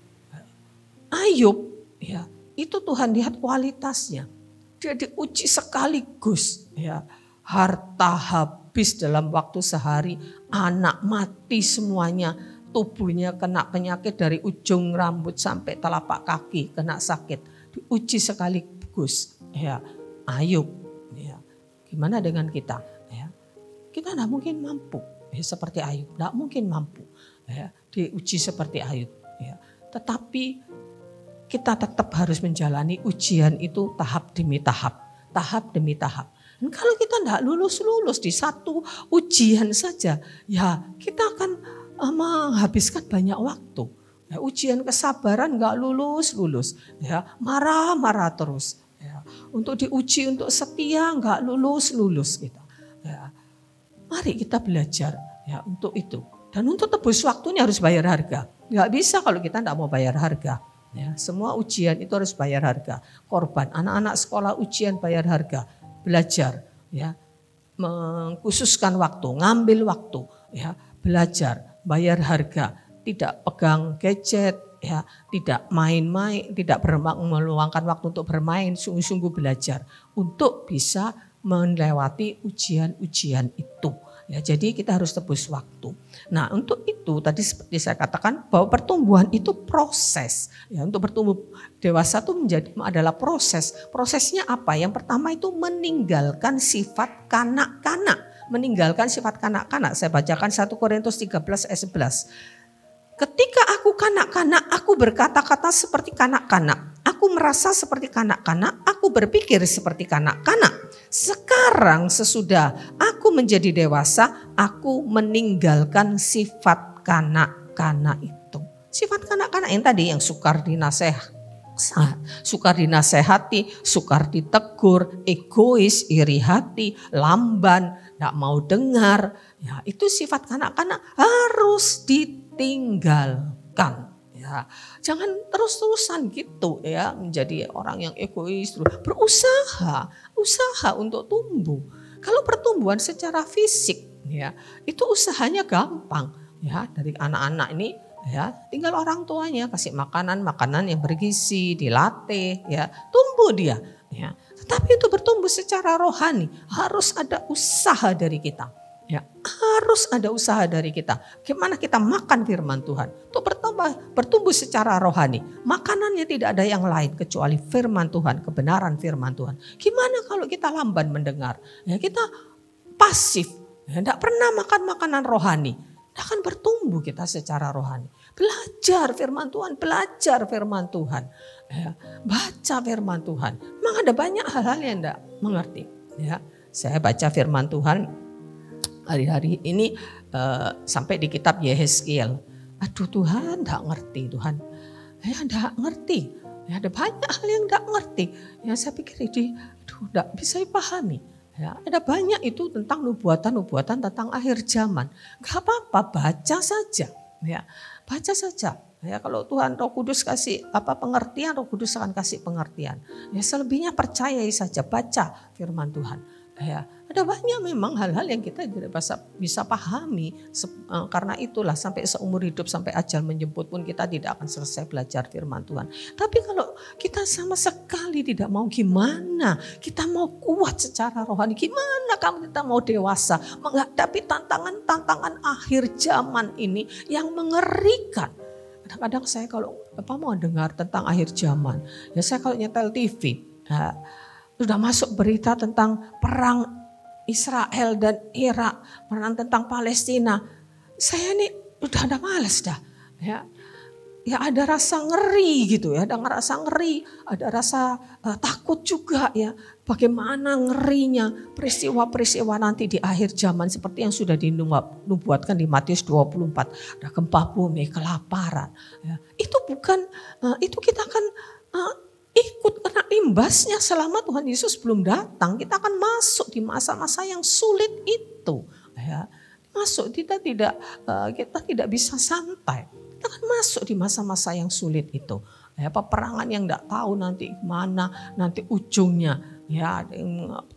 Ayub, ya, itu Tuhan lihat kualitasnya. Dia diuji sekaligus, ya. Harta habis dalam waktu sehari, anak mati semuanya, tubuhnya kena penyakit dari ujung rambut sampai telapak kaki kena sakit, diuji sekaligus. Ya, Ayub, ya. Gimana dengan kita? Ya, kita tidak mungkin mampu, ya, seperti Ayub, tidak mungkin mampu, ya, diuji seperti Ayub. Ya. Tetapi kita tetap harus menjalani ujian itu tahap demi tahap, tahap demi tahap. Dan kalau kita tidak lulus di satu ujian saja, ya kita akan menghabiskan banyak waktu. Ya, ujian kesabaran nggak lulus, ya marah-marah terus. Ya, untuk diuji untuk setia nggak lulus kita. Ya, mari kita belajar ya untuk itu. Dan untuk tebus waktunya harus bayar harga. Nggak bisa kalau kita nggak mau bayar harga. Ya, semua ujian itu harus bayar harga. Korban, anak-anak sekolah ujian bayar harga. Belajar, ya, mengkhususkan waktu, ngambil waktu, ya, belajar, bayar harga, tidak pegang gadget, ya, tidak main-main, tidak meluangkan waktu untuk bermain, sungguh-sungguh belajar untuk bisa melewati ujian-ujian itu. Ya, jadi kita harus tebus waktu. Nah, untuk itu tadi seperti saya katakan bahwa pertumbuhan itu proses. Ya, untuk bertumbuh dewasa itu adalah proses. Prosesnya apa? Yang pertama itu meninggalkan sifat kanak-kanak. Meninggalkan sifat kanak-kanak. Saya bacakan 1 Korintus 13 ayat 11. Ketika aku kanak-kanak, aku berkata-kata seperti kanak-kanak. Aku merasa seperti kanak-kanak, aku berpikir seperti kanak-kanak. Sekarang sesudah aku menjadi dewasa, aku meninggalkan sifat kanak-kanak itu. Sifat kanak-kanak yang tadi yang sukar dinasehati, sukar ditegur, egois, iri hati, lamban, tidak mau dengar. Ya, itu sifat kanak-kanak harus ditinggalkan. Ya, jangan terus-terusan gitu ya menjadi orang yang egois, berusaha untuk tumbuh. Kalau pertumbuhan secara fisik ya itu usahanya gampang ya, dari anak-anak ini ya tinggal orang tuanya kasih makanan yang bergizi, dilatih ya, tumbuh dia ya. Tetapi untuk bertumbuh secara rohani harus ada usaha dari kita. Ya, harus ada usaha dari kita. Gimana kita makan firman Tuhan. Untuk bertumbuh secara rohani. Makanannya tidak ada yang lain kecuali firman Tuhan, kebenaran firman Tuhan. Gimana kalau kita lamban mendengar? Ya, kita pasif. Ya, tidak pernah makan makanan rohani. Tidak akan bertumbuh kita secara rohani. Belajar firman Tuhan, Ya, baca firman Tuhan. Memang ada banyak hal-hal yang tidak mengerti. Ya, saya baca firman Tuhan hari-hari ini sampai di kitab Yehezkiel. Aduh Tuhan, enggak ngerti Tuhan. Ya enggak ngerti. Ya, ada banyak hal yang enggak ngerti. Yang saya pikir enggak bisa dipahami. Ya, ada banyak itu tentang nubuatan tentang akhir zaman. Enggak apa-apa, baca saja. Ya, baca saja. Ya, kalau Tuhan Roh Kudus kasih pengertian, Roh Kudus akan kasih pengertian. Ya, selebihnya percayai saja, baca firman Tuhan. Ya, ada banyak memang hal-hal yang kita tidak bisa pahami. Karena itulah sampai seumur hidup, sampai ajal menjemput pun kita tidak akan selesai belajar firman Tuhan. Tapi kalau kita sama sekali tidak mau, gimana kita mau kuat secara rohani? Gimana kita mau dewasa menghadapi tantangan akhir zaman ini yang mengerikan? Kadang-kadang saya kalau mau dengar tentang akhir zaman, ya saya kalau nyetel TV, sudah masuk berita tentang perang Israel dan Irak, perang tentang Palestina. Saya ini udah ada malas dah. Ya. ya ada rasa ngeri gitu ya, ada rasa ngeri, ada rasa takut juga ya. Bagaimana ngerinya peristiwa-peristiwa nanti di akhir zaman seperti yang sudah dinubuatkan di Matius 24. Ada gempa bumi, kelaparan. Ya. Itu bukan, itu kita akan ikut kena imbasnya selama Tuhan Yesus belum datang. Kita akan masuk di masa-masa yang sulit itu. Ya. Masuk, kita tidak bisa santai. Kita akan masuk di masa-masa yang sulit itu. Ya, peperangan yang tidak tahu nanti mana, nanti ujungnya. Ya,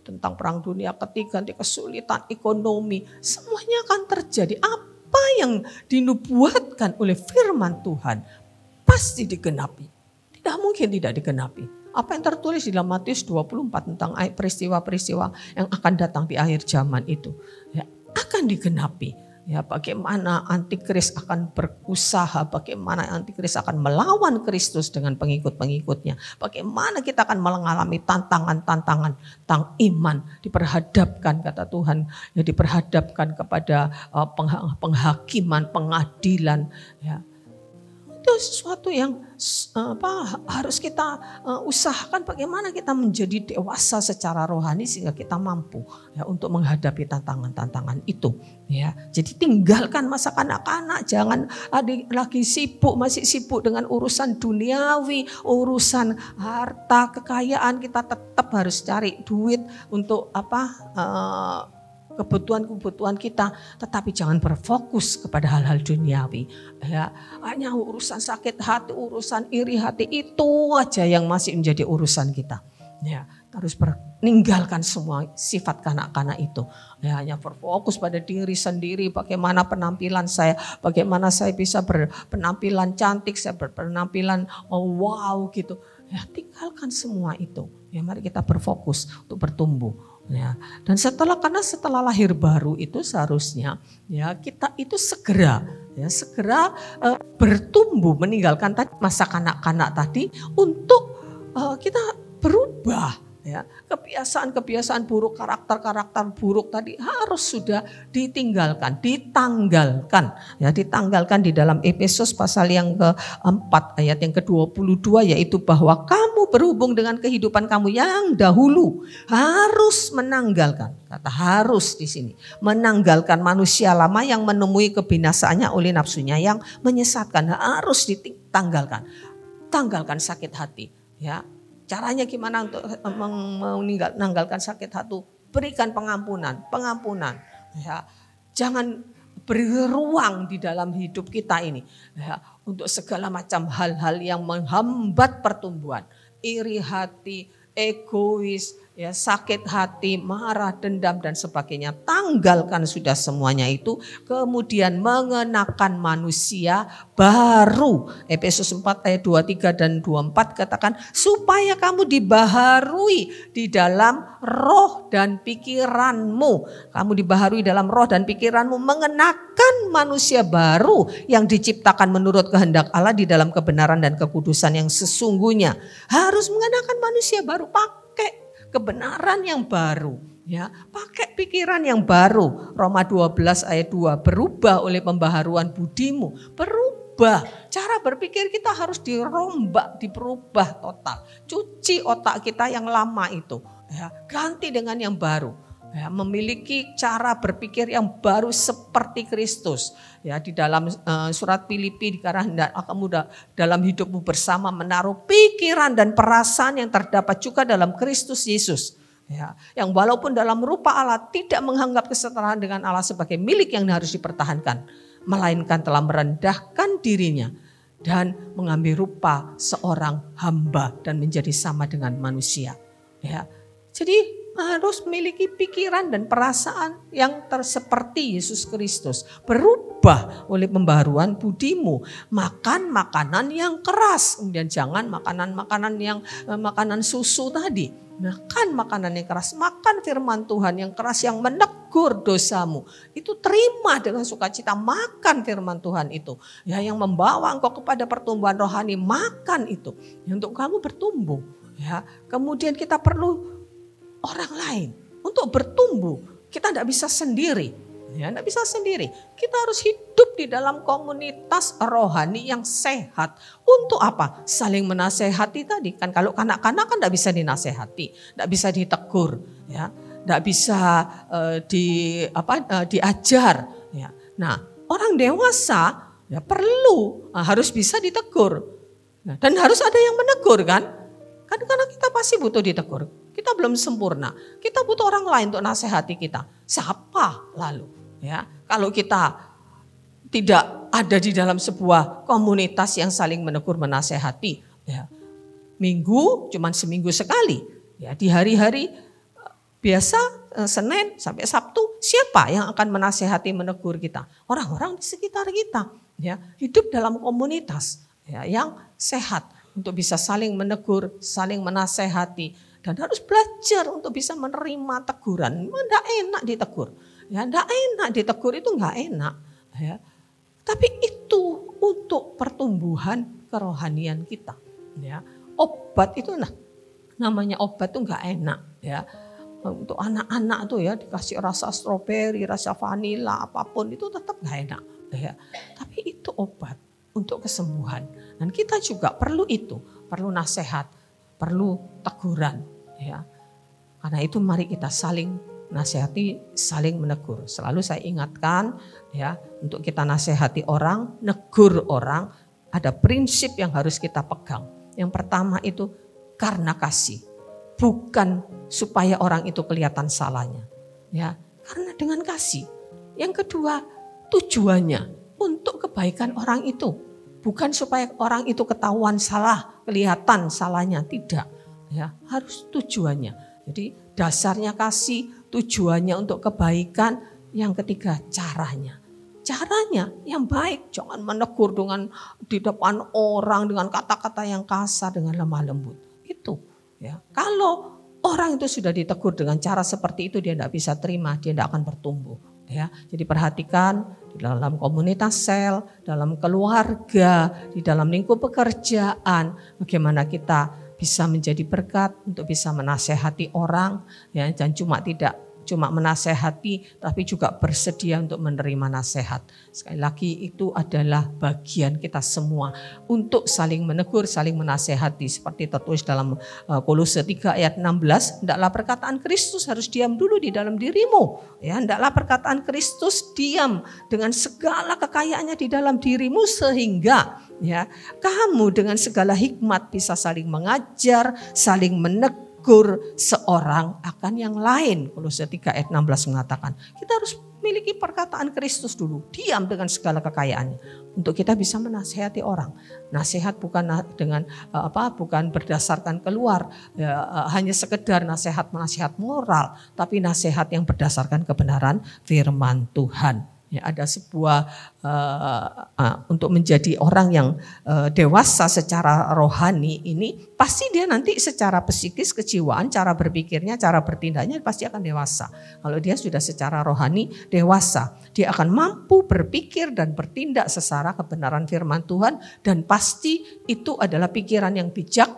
tentang perang dunia ketiga, nanti kesulitan ekonomi. Semuanya akan terjadi. Apa yang dinubuatkan oleh firman Tuhan pasti digenapi. Tidak mungkin tidak digenapi. Apa yang tertulis di dalam Matius 24 tentang peristiwa-peristiwa yang akan datang di akhir zaman itu. Ya, akan digenapi. Ya, bagaimana antikris akan berusaha, bagaimana antikris akan melawan Kristus dengan pengikut-pengikutnya. Bagaimana kita akan mengalami tantangan-tantangan tentang iman. Diperhadapkan kata Tuhan, ya diperhadapkan kepada penghakiman, pengadilan. Ya. Itu sesuatu yang harus kita usahakan bagaimana kita menjadi dewasa secara rohani sehingga kita mampu ya untuk menghadapi tantangan-tantangan itu ya. Jadi tinggalkan masa kanak-kanak, jangan lagi masih sibuk dengan urusan duniawi, urusan harta, kekayaan. Kita tetap harus cari duit untuk kebutuhan-kebutuhan kita, tetapi jangan berfokus kepada hal-hal duniawi. Ya, hanya urusan sakit hati, urusan iri hati itu aja yang masih menjadi urusan kita. Ya, harus meninggalkan semua sifat kanak-kanak itu. Ya, hanya berfokus pada diri sendiri, bagaimana penampilan saya, bagaimana saya bisa berpenampilan cantik, saya berpenampilan wow gitu. Ya, tinggalkan semua itu. Ya, mari kita berfokus untuk bertumbuh. Ya, dan setelah lahir baru itu seharusnya ya kita itu segera bertumbuh, meninggalkan masa kanak-kanak tadi untuk kita berubah. Ya, kebiasaan-kebiasaan buruk, karakter-karakter buruk tadi harus sudah ditanggalkan di dalam Efesus pasal yang ke-4 ayat yang ke-22, yaitu bahwa kamu berhubung dengan kehidupan kamu yang dahulu harus menanggalkan, kata harus di sini, menanggalkan manusia lama yang menemui kebinasaannya oleh nafsunya yang menyesatkan, harus ditanggalkan. Tanggalkan sakit hati, ya. Caranya gimana untuk menanggalkan sakit hati? Berikan pengampunan. Ya, jangan beri ruang di dalam hidup kita ini ya, untuk segala macam hal-hal yang menghambat pertumbuhan. Iri hati, egois, ya, sakit hati, marah, dendam dan sebagainya. Tanggalkan sudah semuanya itu, kemudian mengenakan manusia baru. Efesus 4 ayat 23 dan 24 katakan supaya kamu dibaharui di dalam roh dan pikiranmu. Kamu dibaharui dalam roh dan pikiranmu, mengenakan manusia baru yang diciptakan menurut kehendak Allah di dalam kebenaran dan kekudusan yang sesungguhnya. Harus mengenakan manusia baru, pakai kebenaran yang baru, ya, pakai pikiran yang baru. Roma 12 ayat 2, berubah oleh pembaharuan budimu. Berubah, cara berpikir kita harus dirombak, diperubah total. Cuci otak kita yang lama itu, ya, ganti dengan yang baru. Ya, memiliki cara berpikir yang baru seperti Kristus. Ya, di dalam surat Filipi dikatakan kamu dalam hidupmu bersama menaruh pikiran dan perasaan yang terdapat juga dalam Kristus Yesus. Ya, yang walaupun dalam rupa Allah tidak menganggap kesetaraan dengan Allah sebagai milik yang harus dipertahankan, melainkan telah merendahkan dirinya dan mengambil rupa seorang hamba dan menjadi sama dengan manusia. Ya, jadi harus memiliki pikiran dan perasaan yang seperti Yesus Kristus. Berubah oleh pembaharuan budimu. Makan makanan yang keras. Kemudian jangan makanan susu tadi. Makan makanan yang keras. Makan firman Tuhan yang keras yang menegur dosamu. Itu terima dengan sukacita. Makan firman Tuhan itu. Ya, yang membawa engkau kepada pertumbuhan rohani. Makan itu. Ya, untuk kamu bertumbuh. Ya, kemudian kita perlu orang lain untuk bertumbuh. Kita tidak bisa sendiri. Ya, tidak bisa sendiri. Kita harus hidup di dalam komunitas rohani yang sehat. Untuk apa? Saling menasehati tadi. Kan kalau kanak-kanak kan tidak bisa dinasehati, tidak bisa ditegur, ya, tidak bisa diajar. Ya. Nah, orang dewasa ya harus bisa ditegur. Nah, dan harus ada yang menegur kan? Karena kita pasti butuh ditegur. Kita belum sempurna. Kita butuh orang lain untuk nasihati kita. Siapa lalu? Ya, kalau kita tidak ada di dalam sebuah komunitas yang saling menegur menasehati, ya, cuma seminggu sekali, ya, di hari-hari biasa Senin sampai Sabtu, siapa yang akan menasehati menegur kita? Orang-orang di sekitar kita, ya, hidup dalam komunitas, ya, yang sehat untuk bisa saling menegur, saling menasehati, dan harus belajar untuk bisa menerima teguran. Tidak enak ditegur. Ya, enggak enak ditegur, itu enggak enak, ya. Tapi itu untuk pertumbuhan kerohanian kita, ya. Obat itu namanya obat itu enggak enak, ya. Untuk anak-anak tuh ya dikasih rasa stroberi, rasa vanila, apapun itu tetap enggak enak, ya. Tapi itu obat untuk kesembuhan. Dan kita juga perlu itu, perlu nasihat, perlu teguran, ya. Karena itu mari kita saling nasihati, saling menegur. Selalu saya ingatkan, ya, untuk kita nasihati orang, negur orang, ada prinsip yang harus kita pegang. Yang pertama itu karena kasih, bukan supaya orang itu kelihatan salahnya, ya, karena dengan kasih. Yang kedua, tujuannya untuk kebaikan orang itu, bukan supaya orang itu ketahuan salah, kelihatan salahnya, tidak, ya, harus tujuannya. Jadi dasarnya kasih, tujuannya untuk kebaikan. Yang ketiga caranya. Caranya yang baik, jangan menegur dengan di depan orang dengan kata-kata yang kasar, dengan lemah lembut. Itu, ya. Kalau orang itu sudah ditegur dengan cara seperti itu, dia tidak bisa terima, dia tidak akan bertumbuh, ya. Jadi perhatikan di dalam komunitas sel, dalam keluarga, di dalam lingkup pekerjaan, bagaimana kita bisa menjadi berkat untuk bisa menasehati orang, ya, dan tidak cuma menasehati tapi juga bersedia untuk menerima nasihat. Sekali lagi itu adalah bagian kita semua untuk saling menegur, saling menasehati seperti tertulis dalam Kolose 3 ayat 16, hendaklah perkataan Kristus harus diam dulu di dalam dirimu, ya, hendaklah perkataan Kristus diam dengan segala kekayaannya di dalam dirimu sehingga, ya, kamu dengan segala hikmat bisa saling mengajar, saling menegur seorang akan yang lain. Kolose 3 ayat 16 mengatakan kita harus miliki perkataan Kristus dulu, diam dengan segala kekayaannya untuk kita bisa menasihati orang. Nasihat bukan dengan bukan berdasarkan keluar, ya, hanya sekedar nasihat moral, tapi nasihat yang berdasarkan kebenaran firman Tuhan. Ya, ada sebuah untuk menjadi orang yang dewasa secara rohani ini, pasti dia nanti secara psikis, kejiwaan, cara berpikirnya, cara bertindaknya pasti akan dewasa. Kalau dia sudah secara rohani dewasa, dia akan mampu berpikir dan bertindak secara kebenaran firman Tuhan, dan pasti itu adalah pikiran yang bijak,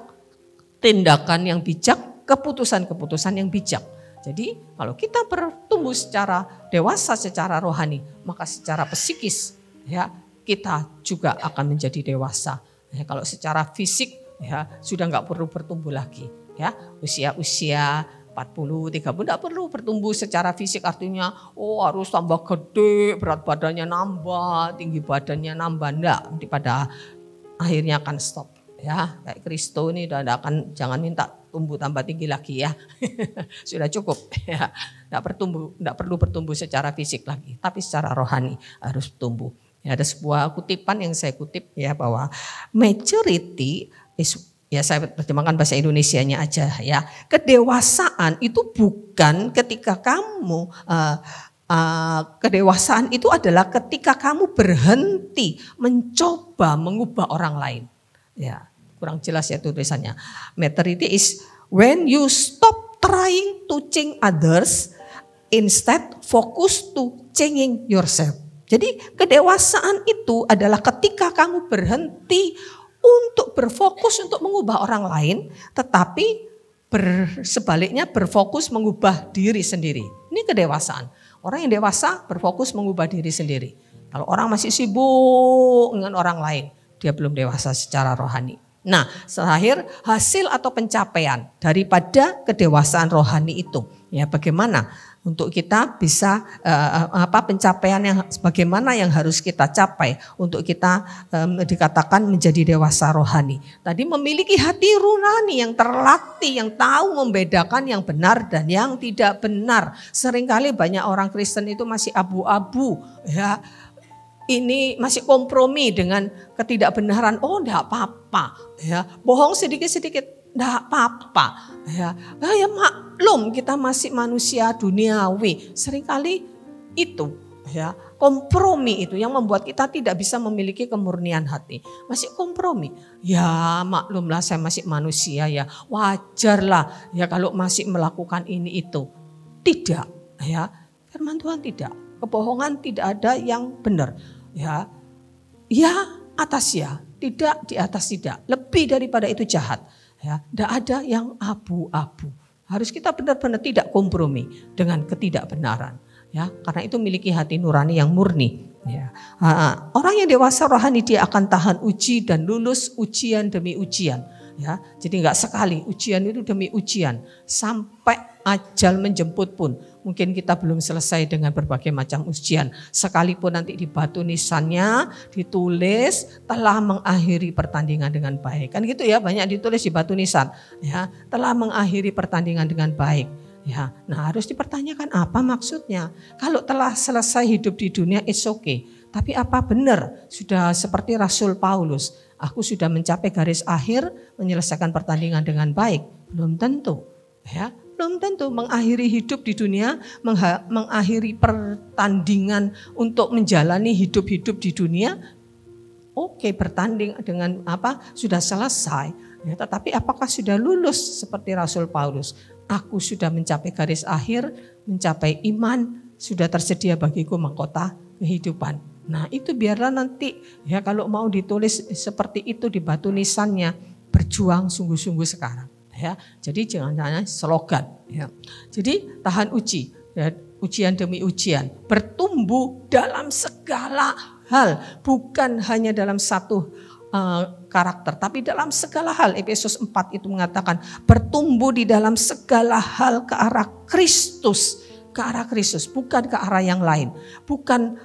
tindakan yang bijak, keputusan-keputusan yang bijak. Jadi kalau kita bertumbuh secara dewasa, secara rohani, maka secara psikis, ya, kita juga akan menjadi dewasa. Ya, kalau secara fisik, ya, sudah nggak perlu bertumbuh lagi. Ya, usia 40, 30 tidak perlu bertumbuh secara fisik, artinya harus tambah gede, berat badannya nambah, tinggi badannya nambah, enggak, nanti pada akhirnya akan stop. Ya, kayak Kristo ini jangan minta tumbuh tambah tinggi lagi ya. Sudah cukup ya. Enggak perlu bertumbuh secara fisik lagi, tapi secara rohani harus tumbuh. Ya, ada sebuah kutipan yang saya kutip ya, bahwa maturity is, ya saya terjemahkan bahasa Indonesianya aja ya. Kedewasaan itu bukan ketika kamu kedewasaan itu adalah ketika kamu berhenti mencoba mengubah orang lain. Ya, kurang jelas ya tulisannya. Maturity is when you stop trying to change others, instead focus to changing yourself. Jadi kedewasaan itu adalah ketika kamu berhenti untuk berfokus untuk mengubah orang lain, tetapi sebaliknya berfokus mengubah diri sendiri. Ini kedewasaan. Orang yang dewasa berfokus mengubah diri sendiri. Kalau orang masih sibuk dengan orang lain, dia belum dewasa secara rohani. Nah, terakhir hasil atau pencapaian daripada kedewasaan rohani itu, ya bagaimana untuk kita bisa pencapaian yang bagaimana yang harus kita capai untuk kita dikatakan menjadi dewasa rohani. Tadi memiliki hati nurani yang terlatih, yang tahu membedakan yang benar dan yang tidak benar. Seringkali banyak orang Kristen itu masih abu-abu, ya. Ini masih kompromi dengan ketidakbenaran. Oh, enggak apa-apa, ya. Bohong sedikit-sedikit enggak apa-apa, ya. Ya maklum kita masih manusia duniawi. Seringkali itu, ya, kompromi itu yang membuat kita tidak bisa memiliki kemurnian hati. Masih kompromi. Ya maklumlah saya masih manusia, ya. Wajarlah ya kalau masih melakukan ini itu. Tidak, ya. Firman Tuhan tidak. Kebohongan tidak ada yang benar. Ya, ya atas ya, tidak di atas tidak. Lebih daripada itu jahat. Ya, tidak ada yang abu-abu. Harus kita benar-benar tidak kompromi dengan ketidakbenaran. Ya, karena itu miliki hati nurani yang murni. Ya, orang yang dewasa rohani dia akan tahan uji dan lulus ujian demi ujian. Ya, jadi enggak sekali ujian itu demi ujian sampai ajal menjemput pun mungkin kita belum selesai dengan berbagai macam ujian. Sekalipun nanti di batu nisannya ditulis telah mengakhiri pertandingan dengan baik. Kan gitu ya, banyak ditulis di batu nisan. Ya, telah mengakhiri pertandingan dengan baik. Ya, nah harus dipertanyakan apa maksudnya. Kalau telah selesai hidup di dunia it's okay. Tapi apa benar sudah seperti Rasul Paulus, aku sudah mencapai garis akhir menyelesaikan pertandingan dengan baik? Belum tentu, ya. Belum tentu mengakhiri hidup di dunia, mengakhiri pertandingan untuk menjalani hidup-hidup di dunia. Oke, bertanding dengan apa sudah selesai. Ya, tetapi apakah sudah lulus seperti Rasul Paulus? Aku sudah mencapai garis akhir, mencapai iman, sudah tersedia bagiku mahkota kehidupan. Nah itu biarlah nanti ya kalau mau ditulis seperti itu di batu nisannya, berjuang sungguh-sungguh sekarang. Ya, jadi jangan slogan. Ya. Jadi tahan uji, ya, ujian demi ujian, bertumbuh dalam segala hal, bukan hanya dalam satu karakter, tapi dalam segala hal. Efesus 4 itu mengatakan bertumbuh di dalam segala hal ke arah Kristus. Ke arah Kristus, bukan ke arah yang lain. Bukan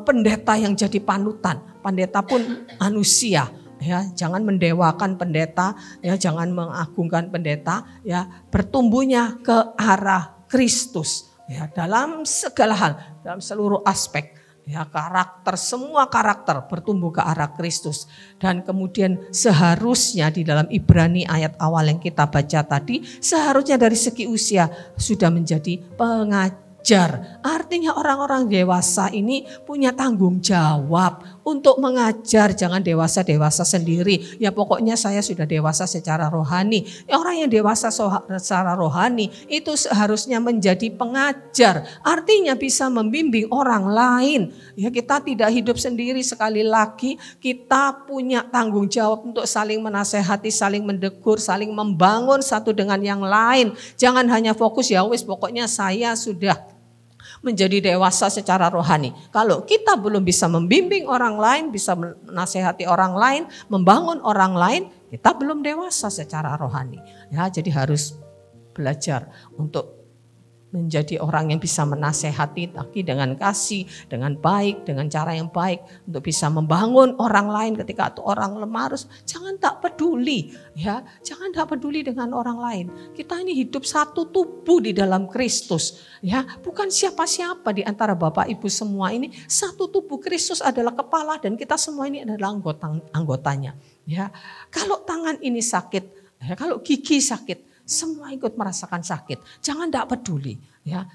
pendeta yang jadi panutan. Pendeta pun manusia. Ya, jangan mendewakan pendeta, ya, jangan mengagungkan pendeta, ya, bertumbuhnya ke arah Kristus, ya, dalam segala hal, dalam seluruh aspek, ya, karakter, semua karakter bertumbuh ke arah Kristus. Dan kemudian seharusnya di dalam Ibrani ayat awal yang kita baca tadi, seharusnya dari segi usia sudah menjadi pengajar. Artinya orang-orang dewasa ini punya tanggung jawab untuk mengajar. Jangan dewasa-dewasa sendiri. Ya pokoknya saya sudah dewasa secara rohani. Orang yang dewasa secara rohani itu seharusnya menjadi pengajar. Artinya bisa membimbing orang lain. Ya kita tidak hidup sendiri, sekali lagi kita punya tanggung jawab untuk saling menasehati, saling mendegur, saling membangun satu dengan yang lain. Jangan hanya fokus ya wis pokoknya saya sudah menjadi dewasa secara rohani. Kalau kita belum bisa membimbing orang lain, bisa menasehati orang lain, membangun orang lain, kita belum dewasa secara rohani. Ya, jadi harus belajar untuk menjadi orang yang bisa menasehati tapi dengan kasih, dengan baik, dengan cara yang baik untuk bisa membangun orang lain ketika itu orang lemah. Harus jangan tak peduli, ya, jangan tak peduli dengan orang lain. Kita ini hidup satu tubuh di dalam Kristus, ya, bukan siapa-siapa di antara Bapak Ibu semua ini. Satu tubuh, Kristus adalah kepala dan kita semua ini adalah anggotanya. Ya, kalau tangan ini sakit, ya, kalau gigi sakit, semua ikut merasakan sakit. Jangan tidak peduli. Ya,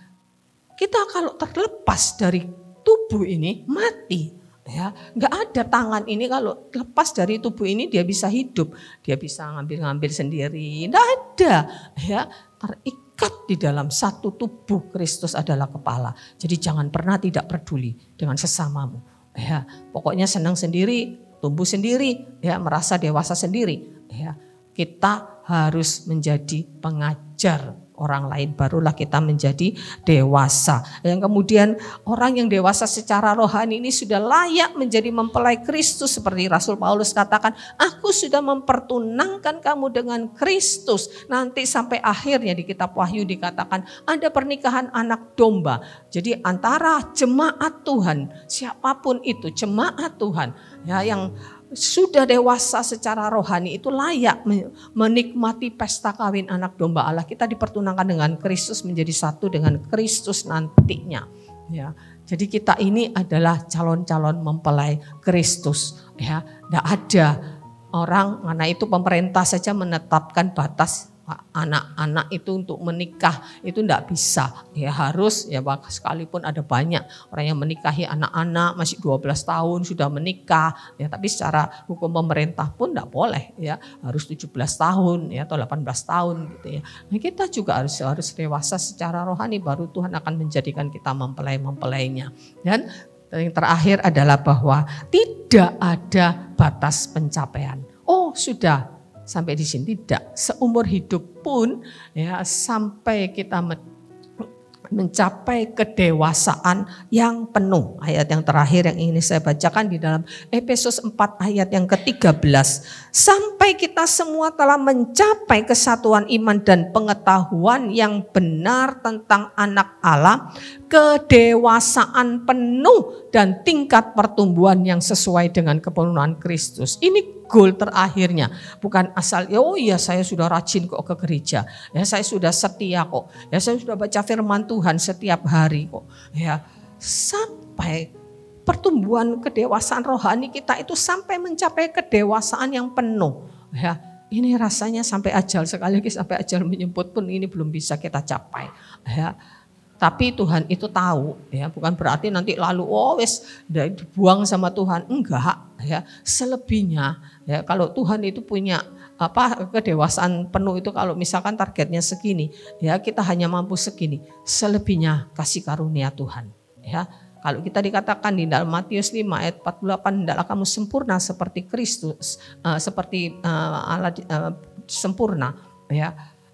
kita kalau terlepas dari tubuh ini mati. Ya, nggak ada tangan ini kalau lepas dari tubuh ini dia bisa hidup, dia bisa ngambil sendiri. Nggak ada. Ya, terikat di dalam satu tubuh. Kristus adalah kepala. Jadi jangan pernah tidak peduli dengan sesamamu. Ya, pokoknya senang sendiri, tumbuh sendiri, ya, merasa dewasa sendiri. Ya, kita harus menjadi pengajar orang lain, barulah kita menjadi dewasa. Yang kemudian orang yang dewasa secara rohani ini sudah layak menjadi mempelai Kristus, seperti Rasul Paulus katakan, aku sudah mempertunangkan kamu dengan Kristus. Nanti sampai akhirnya di kitab Wahyu dikatakan ada pernikahan anak domba. Jadi antara jemaat Tuhan, siapapun itu jemaat Tuhan ya, yang sudah dewasa secara rohani itu layak menikmati pesta kawin anak domba Allah. Kita dipertunangkan dengan Kristus, menjadi satu dengan Kristus nantinya. Ya, jadi kita ini adalah calon-calon mempelai Kristus. Ya, tidak ada orang, karena itu pemerintah saja menetapkan batas anak-anak itu untuk menikah itu tidak bisa, ya harus ya, sekalipun ada banyak orang yang menikahi anak-anak masih 12 tahun sudah menikah ya, tapi secara hukum pemerintah pun tidak boleh ya, harus 17 tahun ya atau 18 tahun gitu ya. Nah, kita juga harus dewasa secara rohani, baru Tuhan akan menjadikan kita mempelai-mempelainya. Dan yang terakhir adalah bahwa tidak ada batas pencapaian. Oh sudah sampai di sini, tidak. Seumur hidup pun ya, sampai kita mencapai kedewasaan yang penuh. Ayat yang terakhir yang ingin saya bacakan di dalam Efesus 4 ayat yang ke-13. Sampai kita semua telah mencapai kesatuan iman dan pengetahuan yang benar tentang anak Allah, kedewasaan penuh dan tingkat pertumbuhan yang sesuai dengan kepenuhan Kristus. Ini goal terakhirnya, bukan asal oh iya saya sudah rajin kok ke gereja, ya saya sudah setia kok, ya saya sudah baca firman Tuhan setiap hari kok, ya sampai pertumbuhan kedewasaan rohani kita itu sampai mencapai kedewasaan yang penuh, ya ini rasanya sampai ajal, sekali lagi sampai ajal menjemput pun ini belum bisa kita capai, ya. Tapi Tuhan itu tahu ya, bukan berarti nanti lalu dibuang sama Tuhan, enggak ya. Selebihnya ya, kalau Tuhan itu punya kedewasaan penuh itu, kalau misalkan targetnya segini ya, kita hanya mampu segini, selebihnya kasih karunia Tuhan ya. Kalau kita dikatakan di dalam Matius 5 ayat 48, hendaklah kamu sempurna seperti Kristus, seperti Allah sempurna ya.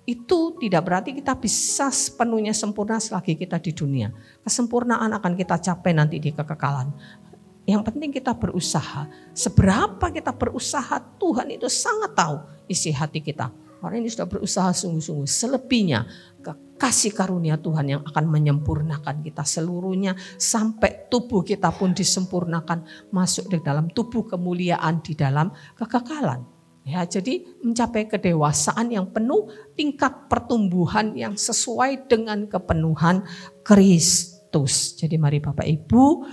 Itu tidak berarti kita bisa sepenuhnya sempurna selagi kita di dunia. Kesempurnaan akan kita capai nanti di kekekalan. Yang penting kita berusaha. Seberapa kita berusaha, Tuhan itu sangat tahu isi hati kita. Orang ini sudah berusaha sungguh-sungguh. Selebihnya kasih karunia Tuhan yang akan menyempurnakan kita seluruhnya. Sampai tubuh kita pun disempurnakan. Masuk di dalam tubuh kemuliaan di dalam kekekalan. Ya, jadi mencapai kedewasaan yang penuh, tingkat pertumbuhan yang sesuai dengan kepenuhan Kristus. Jadi mari Bapak Ibu,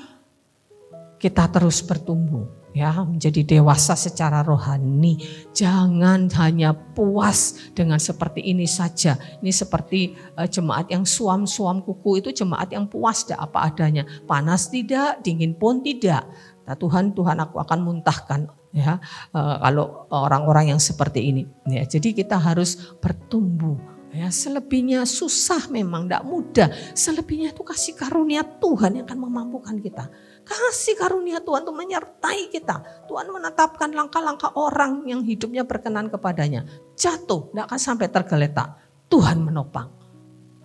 kita terus bertumbuh ya, menjadi dewasa secara rohani. Jangan hanya puas dengan seperti ini saja. Ini seperti jemaat yang suam-suam kuku, itu jemaat yang puas tidak apa adanya. Panas tidak, dingin pun tidak. Nah, Tuhan aku akan muntahkan ya kalau orang-orang yang seperti ini ya. Jadi kita harus bertumbuh ya. Selebihnya susah memang, tidak mudah. Selebihnya itu kasih karunia Tuhan yang akan memampukan kita. Kasih karunia Tuhan itu menyertai kita. Tuhan menetapkan langkah-langkah orang yang hidupnya berkenan kepadanya. Jatuh tidak akan sampai tergeletak, Tuhan menopang.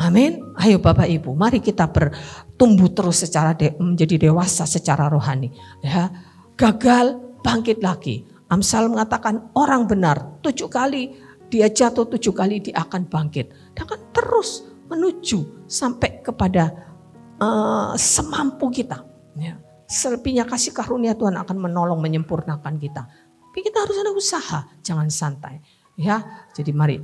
Amin. Ayo Bapak Ibu, mari kita bertumbuh terus menjadi dewasa secara rohani ya. Gagal, bangkit lagi. Amsal mengatakan orang benar 7 kali dia jatuh, 7 kali dia akan bangkit. Dia akan terus menuju sampai kepada semampu kita. Ya. Selebihnya kasih karunia Tuhan akan menolong menyempurnakan kita. Tapi kita harus ada usaha, jangan santai. Ya, jadi mari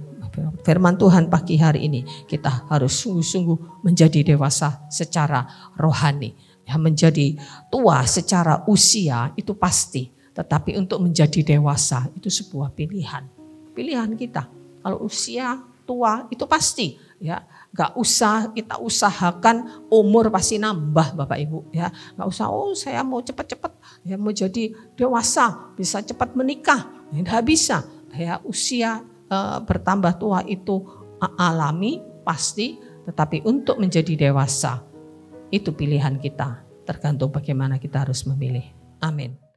firman Tuhan pagi hari ini kita harus sungguh-sungguh menjadi dewasa secara rohani. Ya, menjadi tua secara usia itu pasti. Tetapi untuk menjadi dewasa itu sebuah pilihan. Pilihan kita. Kalau usia tua itu pasti ya, gak usah kita usahakan umur pasti nambah Bapak Ibu ya. Gak usah saya mau cepat-cepat ya, mau jadi dewasa bisa cepat menikah. Tidak bisa ya, usia bertambah tua itu alami pasti, tetapi untuk menjadi dewasa itu pilihan kita, tergantung bagaimana kita harus memilih. Amin.